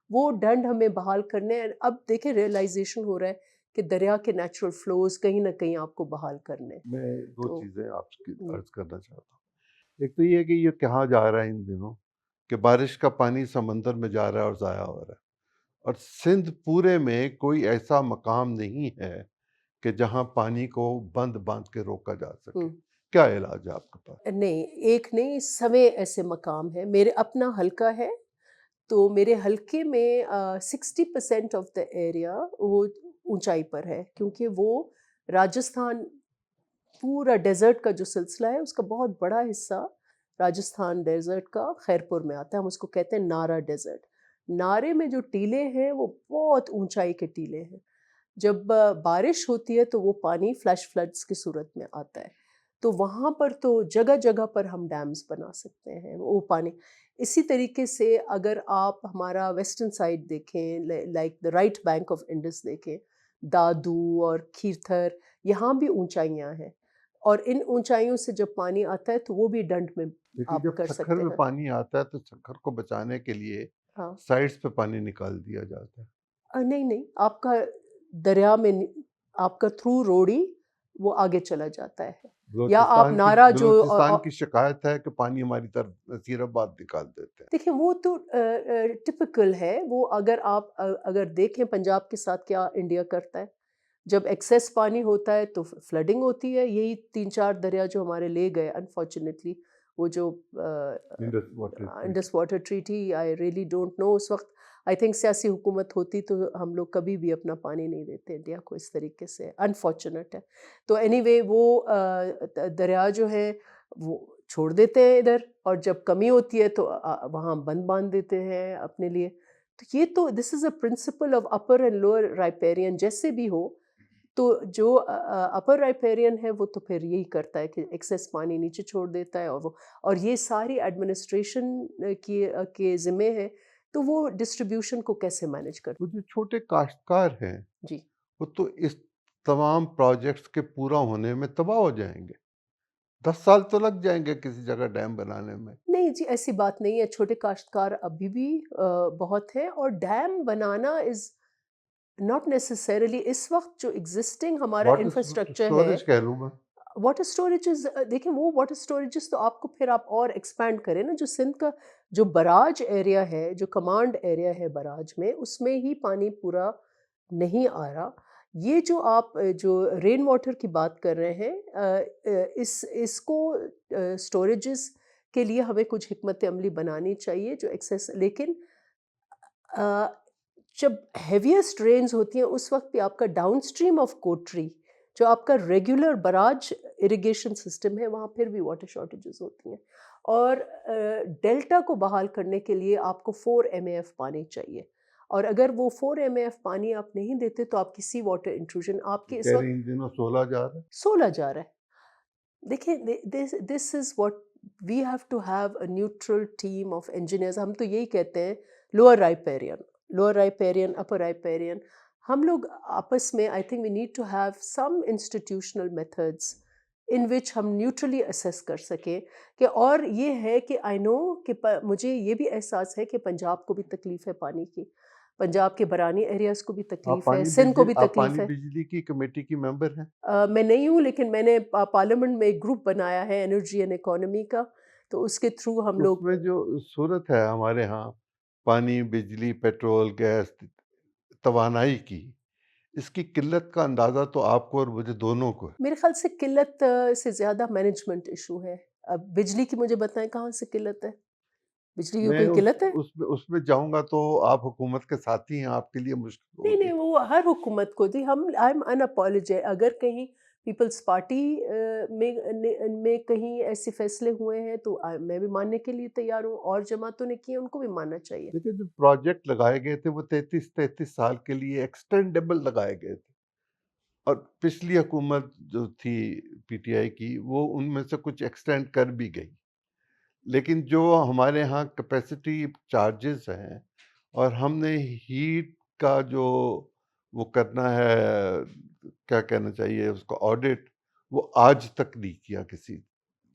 وہ ڈنڈ ہمیں بحال کرنے ہیں. اب دیکھیں ریئلائزیشن ہو رہا ہے کہ دریا کے نیچرل فلوز کہیں نہ کہیں آپ کو بحال کرنے. میں دو تو چیزیں آپ کی عرض کرنا چاہتا ہوں. ایک تو یہ ہے کہ یہ کہاں جا رہا ہے ان دنوں کہ بارش کا پانی سمندر میں جا رہا ہے اور ضائع ہو رہا ہے، اور سندھ پورے میں کوئی ایسا مقام نہیں ہے کہ جہاں پانی کو بند باندھ کے روکا جا سکے. کیا علاج ہے آپ کے پاس؟ نہیں، ایک نہیں، سوے ایسے مقام ہیں. میرے اپنا حلقہ ہے، تو میرے حلقے میں 60% آف دا ایریا وہ اونچائی پر ہے، کیونکہ وہ راجستھان پورا ڈیزرٹ کا جو سلسلہ ہے اس کا بہت بڑا حصہ راجستھان ڈیزرٹ کا خیرپور میں آتا ہے. ہم اس کو کہتے ہیں نارا ڈیزرٹ. نارے میں جو ٹیلے ہیں وہ بہت اونچائی کے ٹیلے ہیں. جب بارش ہوتی ہے تو وہ پانی فلیش فلڈز کی صورت میں آتا ہے. تو وہاں پر تو جگہ جگہ پر ہم ڈیمز بنا سکتے ہیں وہ پانی. اسی طریقے سے اگر آپ ہمارا ویسٹرن سائڈ دیکھیں، like the right bank of Indus دیکھیں، دادو اور کھیرتھر، یہاں بھی اونچائیاں ہیں، اور ان اونچائیوں سے جب پانی آتا ہے تو وہ بھی ڈنڈ میں لیکن آپ جب کر سکھر سکتے میں ہیں. پانی آتا ہے تو سکھر کو بچانے کے لیے ہاں سائڈس پہ پانی نکال دیا جاتا ہے. نہیں، آپ کا دریا میں آپ کا تھرو روڑی وہ آگے چلا جاتا ہے. یا آپ نارا جو بلوچستان کی شکایت ہے کہ پانی ہماری طرف نصیر آباد نکال دیتے ہیں. دیکھیں وہ تو ٹپکل ہے. وہ اگر دیکھیں پنجاب کے ساتھ کیا انڈیا کرتا ہے، جب ایکسیس پانی ہوتا ہے تو فلڈنگ ہوتی ہے. یہی 3-4 دریا جو ہمارے لے گئے انفارچونیٹلی وہ جو Indus water treaty, I really don't know. اس وقت آئی تھنک سیاسی حکومت ہوتی تو ہم لوگ کبھی بھی اپنا پانی نہیں دیتے انڈیا کو اس طریقے سے. انفارچونیٹ ہے. تو اینی وے وہ دریا جو ہے وہ چھوڑ دیتے ہیں ادھر، اور جب کمی ہوتی ہے تو وہاں بند باندھ دیتے ہیں اپنے لیے. تو یہ تو this is a principle of upper and lower riparian. جیسے بھی ہو تو جو اپر رائپیرین ہے وہ تو پھر یہی کرتا ہے کہ ایکسیس پانی نیچے چھوڑ دیتا ہے، اور یہ ساری ایڈمنسٹریشن کے ذمے ہے. تو وہ ڈسٹریبیوشن کو کیسے مینیج کرتے؟ وہ جو چھوٹے کاشتکار ہیں جی وہ تو اس تمام پروجیکٹس کے پورا ہونے میں تباہ ہو جائیں گے. 10 سال تو لگ جائیں گے کسی جگہ ڈیم بنانے میں. نہیں جی، ایسی بات نہیں ہے. چھوٹے کاشتکار ابھی بھی بہت ہیں، اور ڈیم بنانا از ناٹ نیسسریلی اس وقت جو ایگزسٹنگ ہمارا واٹر انفراسٹرکچر ہے. اسٹوریج کہہ لوں میں. واٹر اسٹوریجز دیکھیں، وہ واٹر اسٹوریجز تو آپ کو پھر آپ اور ایکسپینڈ کریں نا. جو سندھ کا جو براج ایریا ہے، جو کمانڈ ایریا ہے براج میں، اس میں ہی پانی پورا نہیں آ رہا. یہ جو آپ جو رین واٹر کی بات کر رہے ہیں، اس کو اسٹوریجز کے لیے ہمیں کچھ حکمت عملی بنانی چاہیے جو ایکسیس. لیکن جب ہیویسٹ رینز ہوتی ہیں اس وقت بھی آپ کا ڈاؤن اسٹریم آف کوٹری جو آپ کا ریگولر براج اریگیشن سسٹم ہے، وہاں پھر بھی واٹر شارٹیجز ہوتی ہیں. اور ڈیلٹا کو بحال کرنے کے لیے آپ کو 4 MAF پانی چاہیے، اور اگر وہ 4 MAF پانی آپ نہیں دیتے تو آپ کی سی واٹر انٹروژن آپ کے اس کہہ وقت رہی ان دنوں 16 جا رہا ہے. 16 جا رہا ہے. دیکھیں this is what we have to have a neutral team of engineers. ہم تو یہی کہتے ہیں لوور رائپیرین اپر رائپیرین. ہم لوگ آپس میں I think we need to have some institutional methods in which ہم نیوٹرلی اسیس کر سکیں کہ. اور یہ ہے کہ آئی نو کہ مجھے یہ بھی احساس ہے کہ پنجاب کو بھی تکلیف ہے پانی کی، پنجاب کے برانی ایریاز کو بھی تکلیف ہے، سندھ کو بھی آپ تکلیف پانی ہے. بجلی کی کمیٹی کی ممبر ہیں؟ میں نہیں ہوں، لیکن میں نے پارلیمنٹ میں ایک گروپ بنایا ہے انرجی اینڈ اکانومی کا، تو اس کے تھرو ہم اس لوگ. میں جو صورت ہے ہمارے ہاں پانی، بجلی، پیٹرول، گیس، توانائی کی، اس کی قلت کا اندازہ تو آپ کو اور مجھے دونوں کو ہے. میرے خیال سے قلت سے زیادہ مینجمنٹ ایشو ہے. اب بجلی کی مجھے بتائیں کہاں سے قلت ہے؟ بجلی کی میں کوئی قلت ہے؟ اس میں جاؤں گا تو آپ حکومت کے ساتھی ہیں، آپ کے لیے مشکل نہیں ہوگی. نہیں، وہ ہر حکومت کو دی. ہم آئی ایم ان اپالوجی. اگر کہیں پیپلز پارٹی میں کہیں ایسے فیصلے ہوئے ہیں تو میں بھی ماننے کے لیے تیار ہوں، اور جماعتوں نے کیے ان کو بھی ماننا چاہیے. لیکن جو پروجیکٹ لگائے گئے تھے وہ 33 سال کے لیے ایکسٹینڈیبل لگائے گئے تھے، اور پچھلی حکومت جو تھی پی ٹی آئی کی وہ ان میں سے کچھ ایکسٹینڈ کر بھی گئی. لیکن جو ہمارے ہاں کیپیسٹی چارجز ہیں اور ہم نے ہیٹ کا جو وہ کرنا ہے، کیا کہنا چاہیے اس کو، آڈٹ، وہ آج تک نہیں کیا کسی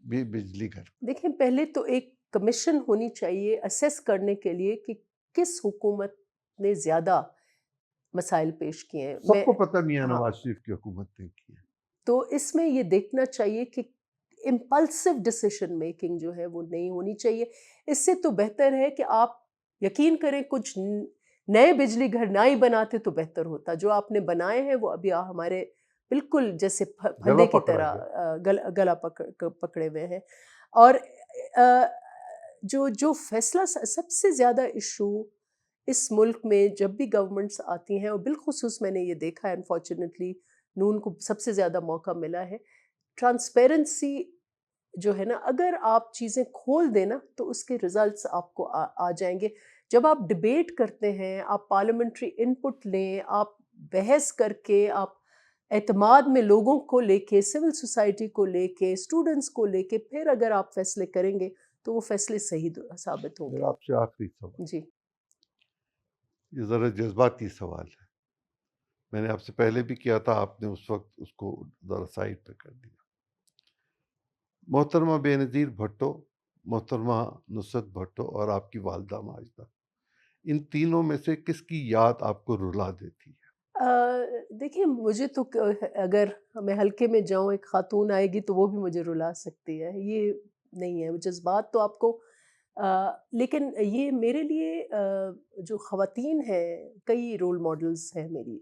بھی بجلی گھر. دیکھیں، پہلے تو ایک کمیشن ہونی چاہیے اسیس کرنے کے لیے کہ کس حکومت نے زیادہ مسائل پیش کیے ہیں. سب کو پتہ میاں ہاں، نواز شریف کی حکومت نے کی ہے. تو اس میں یہ دیکھنا چاہیے کہ امپلسو ڈیسیشن میکنگ جو ہے وہ نہیں ہونی چاہیے. اس سے تو بہتر ہے کہ آپ یقین کریں کچھ نئے بجلی گھر نہ ہی بناتے تو بہتر ہوتا. جو آپ نے بنائے ہیں وہ ابھی ہمارے بالکل جیسے پھندے کی پکڑا طرح گیا. گلا پکڑے ہوئے ہیں. اور جو فیصلہ سب سے زیادہ ایشو اس ملک میں جب بھی گورنمنٹس آتی ہیں، اور بالخصوص میں نے یہ دیکھا ہے انفارچونیٹلی نون کو سب سے زیادہ موقع ملا ہے، ٹرانسپیرنسی جو ہے نا. اگر آپ چیزیں کھول دیں نا تو اس کے ریزلٹس آپ کو آ جائیں گے. جب آپ ڈبیٹ کرتے ہیں، آپ پارلیمنٹری ان پٹ لیں، آپ بحث کر کے، آپ اعتماد میں لوگوں کو لے کے، سول سوسائٹی کو لے کے، اسٹوڈنٹس کو لے کے، پھر اگر آپ فیصلے کریں گے تو وہ فیصلے صحیح ثابت ہوں گے. میرا آپ سے آخری سوال، جی یہ ذرا جذباتی سوال ہے، میں نے آپ سے پہلے بھی کیا تھا، آپ نے اس وقت اس کو ذرا سائڈ پہ کر دیا. محترمہ بے نظیر بھٹو، محترمہ نصرت بھٹو اور آپ کی والدہ ماجدہ، ان تینوں میں سے کس کی یاد آپ کو رلا دیتی ہے؟ دیکھیں، مجھے تو اگر میں حلقے میں جاؤں ایک خاتون آئے گی تو وہ بھی مجھے رلا سکتی ہے. یہ نہیں ہے جذبات تو آپ کو. لیکن یہ میرے لیے جو خواتین ہیں، کئی رول ماڈلز ہیں میری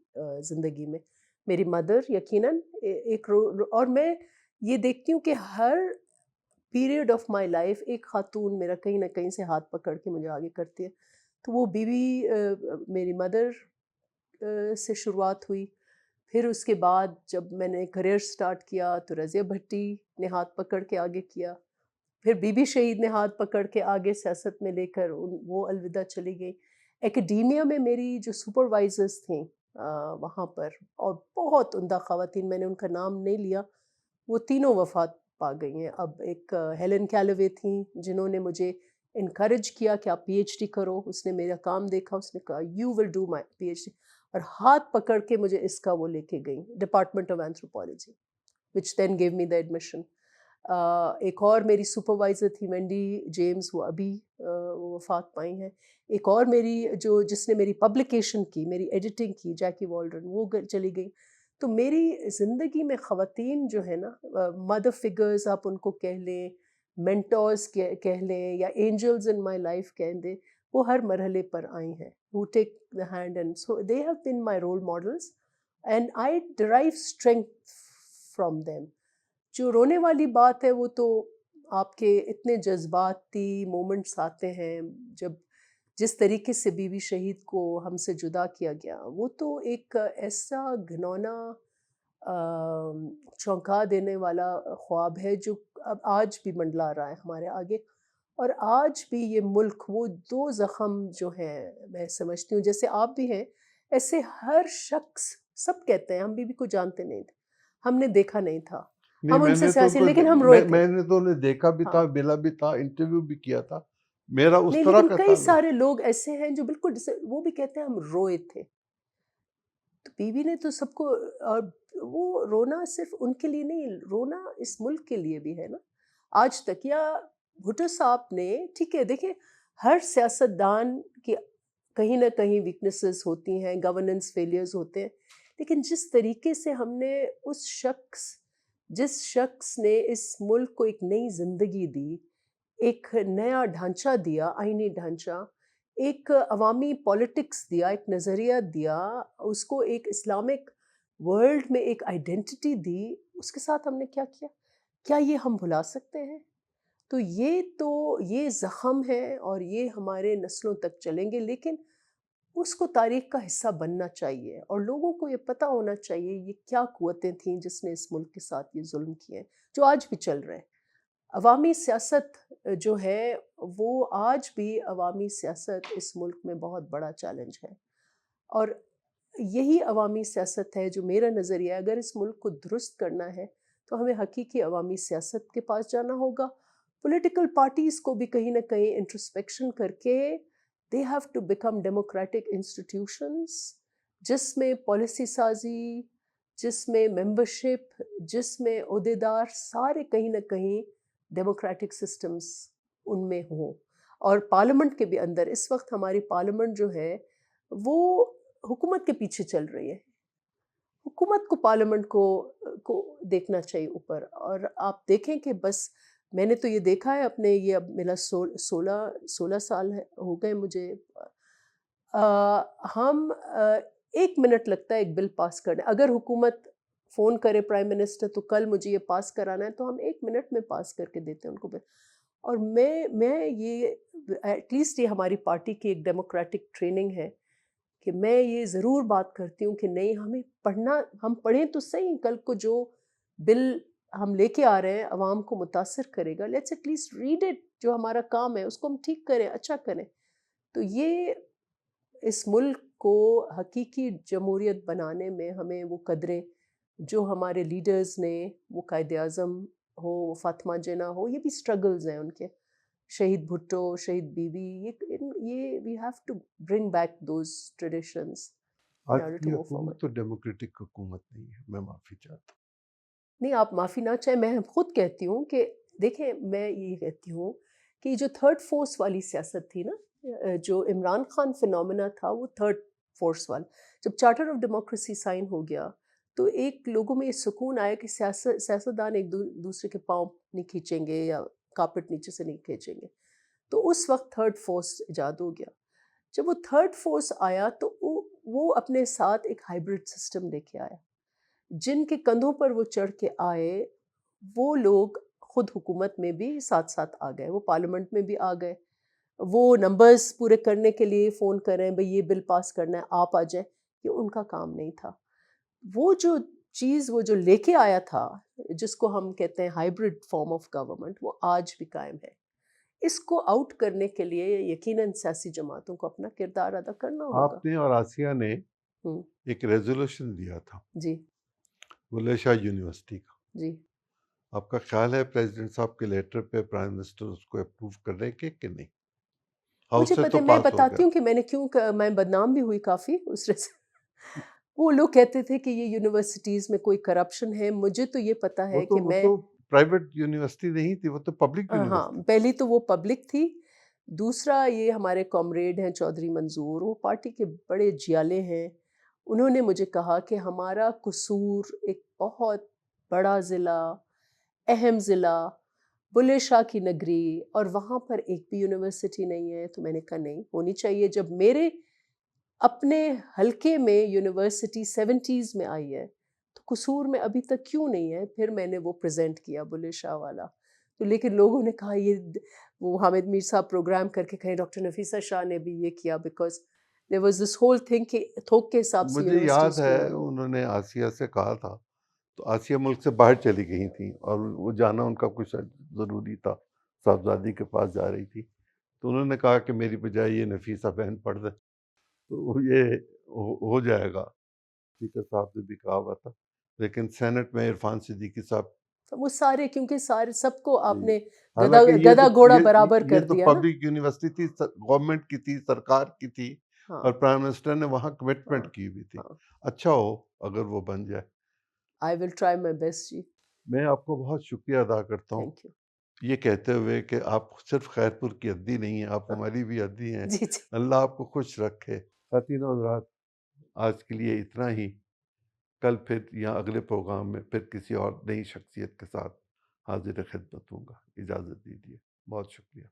زندگی میں. میری مدر یقیناً ایک رول، اور میں یہ دیکھتی ہوں کہ ہر پیریڈ آف مائی لائف ایک خاتون میرا کہیں نہ کہیں سے ہاتھ پکڑ کے مجھے آگے کرتی ہے. تو وہ بیوی میری مدر سے شروعات ہوئی. پھر اس کے بعد جب میں نے کریئر سٹارٹ کیا تو رضیہ بھٹی نے ہاتھ پکڑ کے آگے کیا. پھر بی بی شہید نے ہاتھ پکڑ کے آگے سیاست میں لے کر وہ الوداع چلی گئی. ایکڈیمیا میں میری جو سپروائزرز تھیں وہاں پر، اور بہت عمدہ خواتین، میں نے ان کا نام نہیں لیا، وہ تینوں وفات پا گئی ہیں. اب ایک ہیلن کیلوے تھیں جنہوں نے مجھے انکریج کیا کہ آپ پی ایچ ڈی کرو. اس نے میرا کام دیکھا، اس نے کہا you will do my P H D, اور ہاتھ پکڑ کے مجھے اس کا وہ لے کے گئیں، department of anthropology, which then gave me the admission. ایک اور میری سپروائزر تھی وینڈی جیمز، وہ ابھی وفات پائی ہیں. ایک اور میری جس نے میری پبلیکیشن کی، میری ایڈیٹنگ کی، جیکی والڈرن، وہ چلی گئی. تو میری زندگی میں خواتین جو ہے نا، مدر فگرز آپ ان کو کہہ لیں، مینٹورز کہہ لیں، یا اینجلز ان مائی لائف کہہ دیں، وہ ہر مرحلے پر آئی ہیں. who take the hand, and so they have been my role models and I derive strength from them. جو رونے والی بات ہے وہ تو آپ کے اتنے جذباتی مومنٹس آتے ہیں جب جس طریقے سے بی بی شہید کو ہم سے جدا کیا گیا، وہ تو ایک ایسا گھنونا چونکا دینے والا خواب ہے جو اب آج بھی منڈلا رہا ہے ہمارے آگے. اور آج بھی یہ ملک وہ دو زخم جو ہیں، میں سمجھتی ہوں جیسے آپ بھی ہیں، ایسے ہر شخص، سب کہتے ہیں ہم بی بی کو جانتے نہیں تھے، ہم نے دیکھا نہیں تھا، نہیں، ہم ان میں سے نے تو سیاسی، لیکن ہم روئے تھے. میں نے تو انہیں دیکھا بھی ہاں تھا، ملا بھی تھا، انٹرویو بھی کیا تھا. میرا اس نہیں، طرح لیکن کا کئی تعلق. سارے لوگ ایسے ہیں جو بالکل وہ بھی کہتے ہیں ہم روئے تھے. تو بیوی نے تو سب کو، اور وہ رونا صرف ان کے لیے نہیں، رونا اس ملک کے لیے بھی ہے نا. آج تک، یا بھٹو صاحب نے، ٹھیک ہے، دیکھیں ہر سیاست دان کی کہیں نہ کہیں ویکنیسز ہوتی ہیں، گورننس فیلیئرز ہوتے ہیں، لیکن جس طریقے سے ہم نے جس شخص نے اس ملک کو ایک نئی زندگی دی، ایک نیا ڈھانچہ دیا، آئینی ڈھانچہ، ایک عوامی پولیٹکس دیا، ایک نظریہ دیا، اس کو ایک اسلامک ورلڈ میں ایک آئیڈینٹی دی، اس کے ساتھ ہم نے کیا کیا؟ کیا یہ ہم بھلا سکتے ہیں؟ تو یہ زخم ہے اور یہ ہمارے نسلوں تک چلیں گے، لیکن اس کو تاریخ کا حصہ بننا چاہیے، اور لوگوں کو یہ پتہ ہونا چاہیے یہ کیا قوتیں تھیں جس نے اس ملک کے ساتھ یہ ظلم کیے ہیں، جو آج بھی چل رہے ہیں. عوامی سیاست جو ہے، وہ آج بھی عوامی سیاست اس ملک میں بہت بڑا چیلنج ہے. اور یہی عوامی سیاست ہے جو میرا نظریہ ہے، اگر اس ملک کو درست کرنا ہے تو ہمیں حقیقی عوامی سیاست کے پاس جانا ہوگا. پولیٹیکل پارٹیز کو بھی کہیں نہ کہیں انٹرسپیکشن کر کے they have to become democratic institutions جس میں پالیسی سازی، جس میں ممبرشپ، جس میں عہدیدار سارے کہیں نہ کہیں ڈیموکریٹک سسٹمز ان میں ہوں. اور پارلیمنٹ کے بھی اندر اس وقت ہماری پارلیمنٹ جو ہے وہ حکومت کے پیچھے چل رہی ہے. حکومت کو پارلیمنٹ کو دیکھنا چاہیے اوپر. اور آپ دیکھیں کہ بس میں نے تو یہ دیکھا ہے اپنے، یہ اب میرا 16 سال ہو گئے مجھے، ہم 1 منٹ لگتا ہے ایک بل پاس کرنے. اگر حکومت فون کرے پرائم منسٹر تو کل مجھے یہ پاس کرانا ہے، تو ہم 1 منٹ میں پاس کر کے دیتے ہیں ان کو بل. اور میں یہ ایٹ لیسٹ یہ ہماری پارٹی کی ایک ڈیموکریٹک ٹریننگ ہے کہ میں یہ ضرور بات کرتی ہوں کہ نہیں، ہمیں پڑھنا، ہم پڑھیں تو صحیح، کل کو جو بل ہم لے کے آ رہے ہیں عوام کو متاثر کرے گا، let's at least read it. جو ہمارا کام ہے اس کو ہم ٹھیک کریں، اچھا کریں. تو یہ اس ملک کو حقیقی جمہوریت بنانے میں ہمیں وہ قدریں جو ہمارے لیڈرز نے، وہ قائد اعظم ہو، وہ فاطمہ جناح ہو، یہ بھی سٹرگلز ہیں ان کے، شہید بھٹو، شہید بی بی، یہ we have to bring back those traditions in آج order کی to move forward. حکومت تو ڈیموکریٹک حکومت نہیں ہے، میں معافی چاہتا ہوں. نہیں، آپ معافی نہ چاہیں، میں خود کہتی ہوں کہ دیکھیں، میں یہ کہتی ہوں کہ یہ جو تھرڈ فورس والی سیاست تھی نا، جو عمران خان فینومینا تھا، وہ تھرڈ فورس والا. جب چارٹر آف ڈیموکریسی سائن ہو گیا تو ایک لوگوں میں یہ سکون آیا کہ سیاستدان ایک دوسرے کے پاؤں نہیں کھینچیں گے یا کارپٹ نیچے سے نہیں کھینچیں گے. تو اس وقت تھرڈ فورس ایجاد ہو گیا. جب وہ تھرڈ فورس آیا تو وہ اپنے ساتھ ایک ہائبرڈ سسٹم لے کے آیا. جن کے کندھوں پر وہ چڑھ کے آئے وہ لوگ خود حکومت میں بھی ساتھ ساتھ آ گئے، وہ پارلیمنٹ میں بھی آ گئے، وہ نمبرز پورے کرنے کے لیے فون کریں بھئی یہ بل پاس کرنا ہے آپ آ جائیں، یہ ان کا کام نہیں تھا۔ وہ جو چیز وہ جو لے کے آیا تھا جس کو ہم کہتے ہیں ہائیبرڈ فارم آف گورنمنٹ، وہ آج بھی قائم ہے۔ اس کو آؤٹ کرنے کے لیے یقیناً سیاسی جماعتوں کو اپنا کردار ادا کرنا ہوگا۔ آپ نے اور آسیہ نے ہوں، ایک ریزولوشن دیا تھا جی بلے شاہ یونیورسٹی کا، جی۔ آپ کا خیال ہے پریزیڈنٹ صاحب کے لیٹر پہ پرائم منسٹر اس کو اپروو کر رہے کہ نہیں؟ مجھے ہاؤس سے پتہ تو ہے، میں پاس ہو بتاتی گیا۔ ہوں کہ میں نے کیوں میں بدنام بھی ہوئی کافی اس وجہ سے۔ وہ لوگ کہتے تھے کہ یہ یونیورسٹیز میں کوئی کرپشن ہے، مجھے تو یہ پتہ ہے کہ وہ میں تو پرائیویٹ یونیورسٹی نہیں تھی، وہ تو پبلک ہاں، یونیورسٹی۔ پہلی تو وہ پبلک تھی، دوسرا یہ ہمارے کامریڈ ہیں چودھری منظور، وہ پارٹی کے بڑے جیالے ہیں، انہوں نے مجھے کہا کہ ہمارا قصور ایک بہت بڑا ضلع، اہم ضلع، بلے شاہ کی نگری، اور وہاں پر ایک بھی یونیورسٹی نہیں ہے۔ تو میں نے کہا نہیں ہونی چاہیے، جب میرے اپنے حلقے میں یونیورسٹی 70s میں آئی ہے تو قصور میں ابھی تک کیوں نہیں ہے؟ پھر میں نے وہ پریزنٹ کیا بلے شاہ والا، تو لیکن لوگوں نے کہا یہ وہ حامد میر صاحب پروگرام کر کے کہیں ڈاکٹر نفیسہ شاہ نے بھی یہ کیا، because there was this whole thing کہ تھوک کے حساب سے مجھے یاد یونیورسٹیز کو ہے انہوں نے انہوں نے آسیہ سے کہا تھا، تو آسیہ ملک سے باہر چلی گئی تھیں اور وہ جانا ان کا کچھ ضروری تھا، صاحبزادی کے پاس جا رہی تھی، تو انہوں نے کہا کہ میری بجائے یہ نفیسہ بہن پڑھ دے تو یہ ہو جائے گا۔ اسپیکر صاحب نے بھی کہا ہوا تھا، لیکن سینٹ میں عرفان صدیقی صاحب، وہ سارے کیونکہ سارے سب کو آپ جی، نے حالانکہ گدا گھوڑا برابر یہ کر تو دیا نا۔ پبلک یونیورسٹی تھی، گورنمنٹ کی تھی، سرکار کی تھی، ہاں اور پرائم منسٹر نے وہاں ہاں کمٹمنٹ کی ہوئی تھی۔ ہاں، اچھا ہو اگر وہ بن جائے۔ آئی ول ٹرائی مائی بیسٹ جی، میں آپ کو بہت شکریہ ادا کرتا ہوں، تھینک یو۔ یہ کہتے ہوئے کہ آپ صرف خیر پور کی عدی نہیں ہیں، آپ ہماری بھی عدی ہیں۔ جی جی، اللہ آپ کو خوش رکھے۔ خواتین و حضرات، آج کے لیے اتنا ہی۔ کل پھر یا اگلے پروگرام میں پھر کسی اور نئی شخصیت کے ساتھ حاضر خدمت ہوں گا۔ اجازت دیجیے، بہت شکریہ۔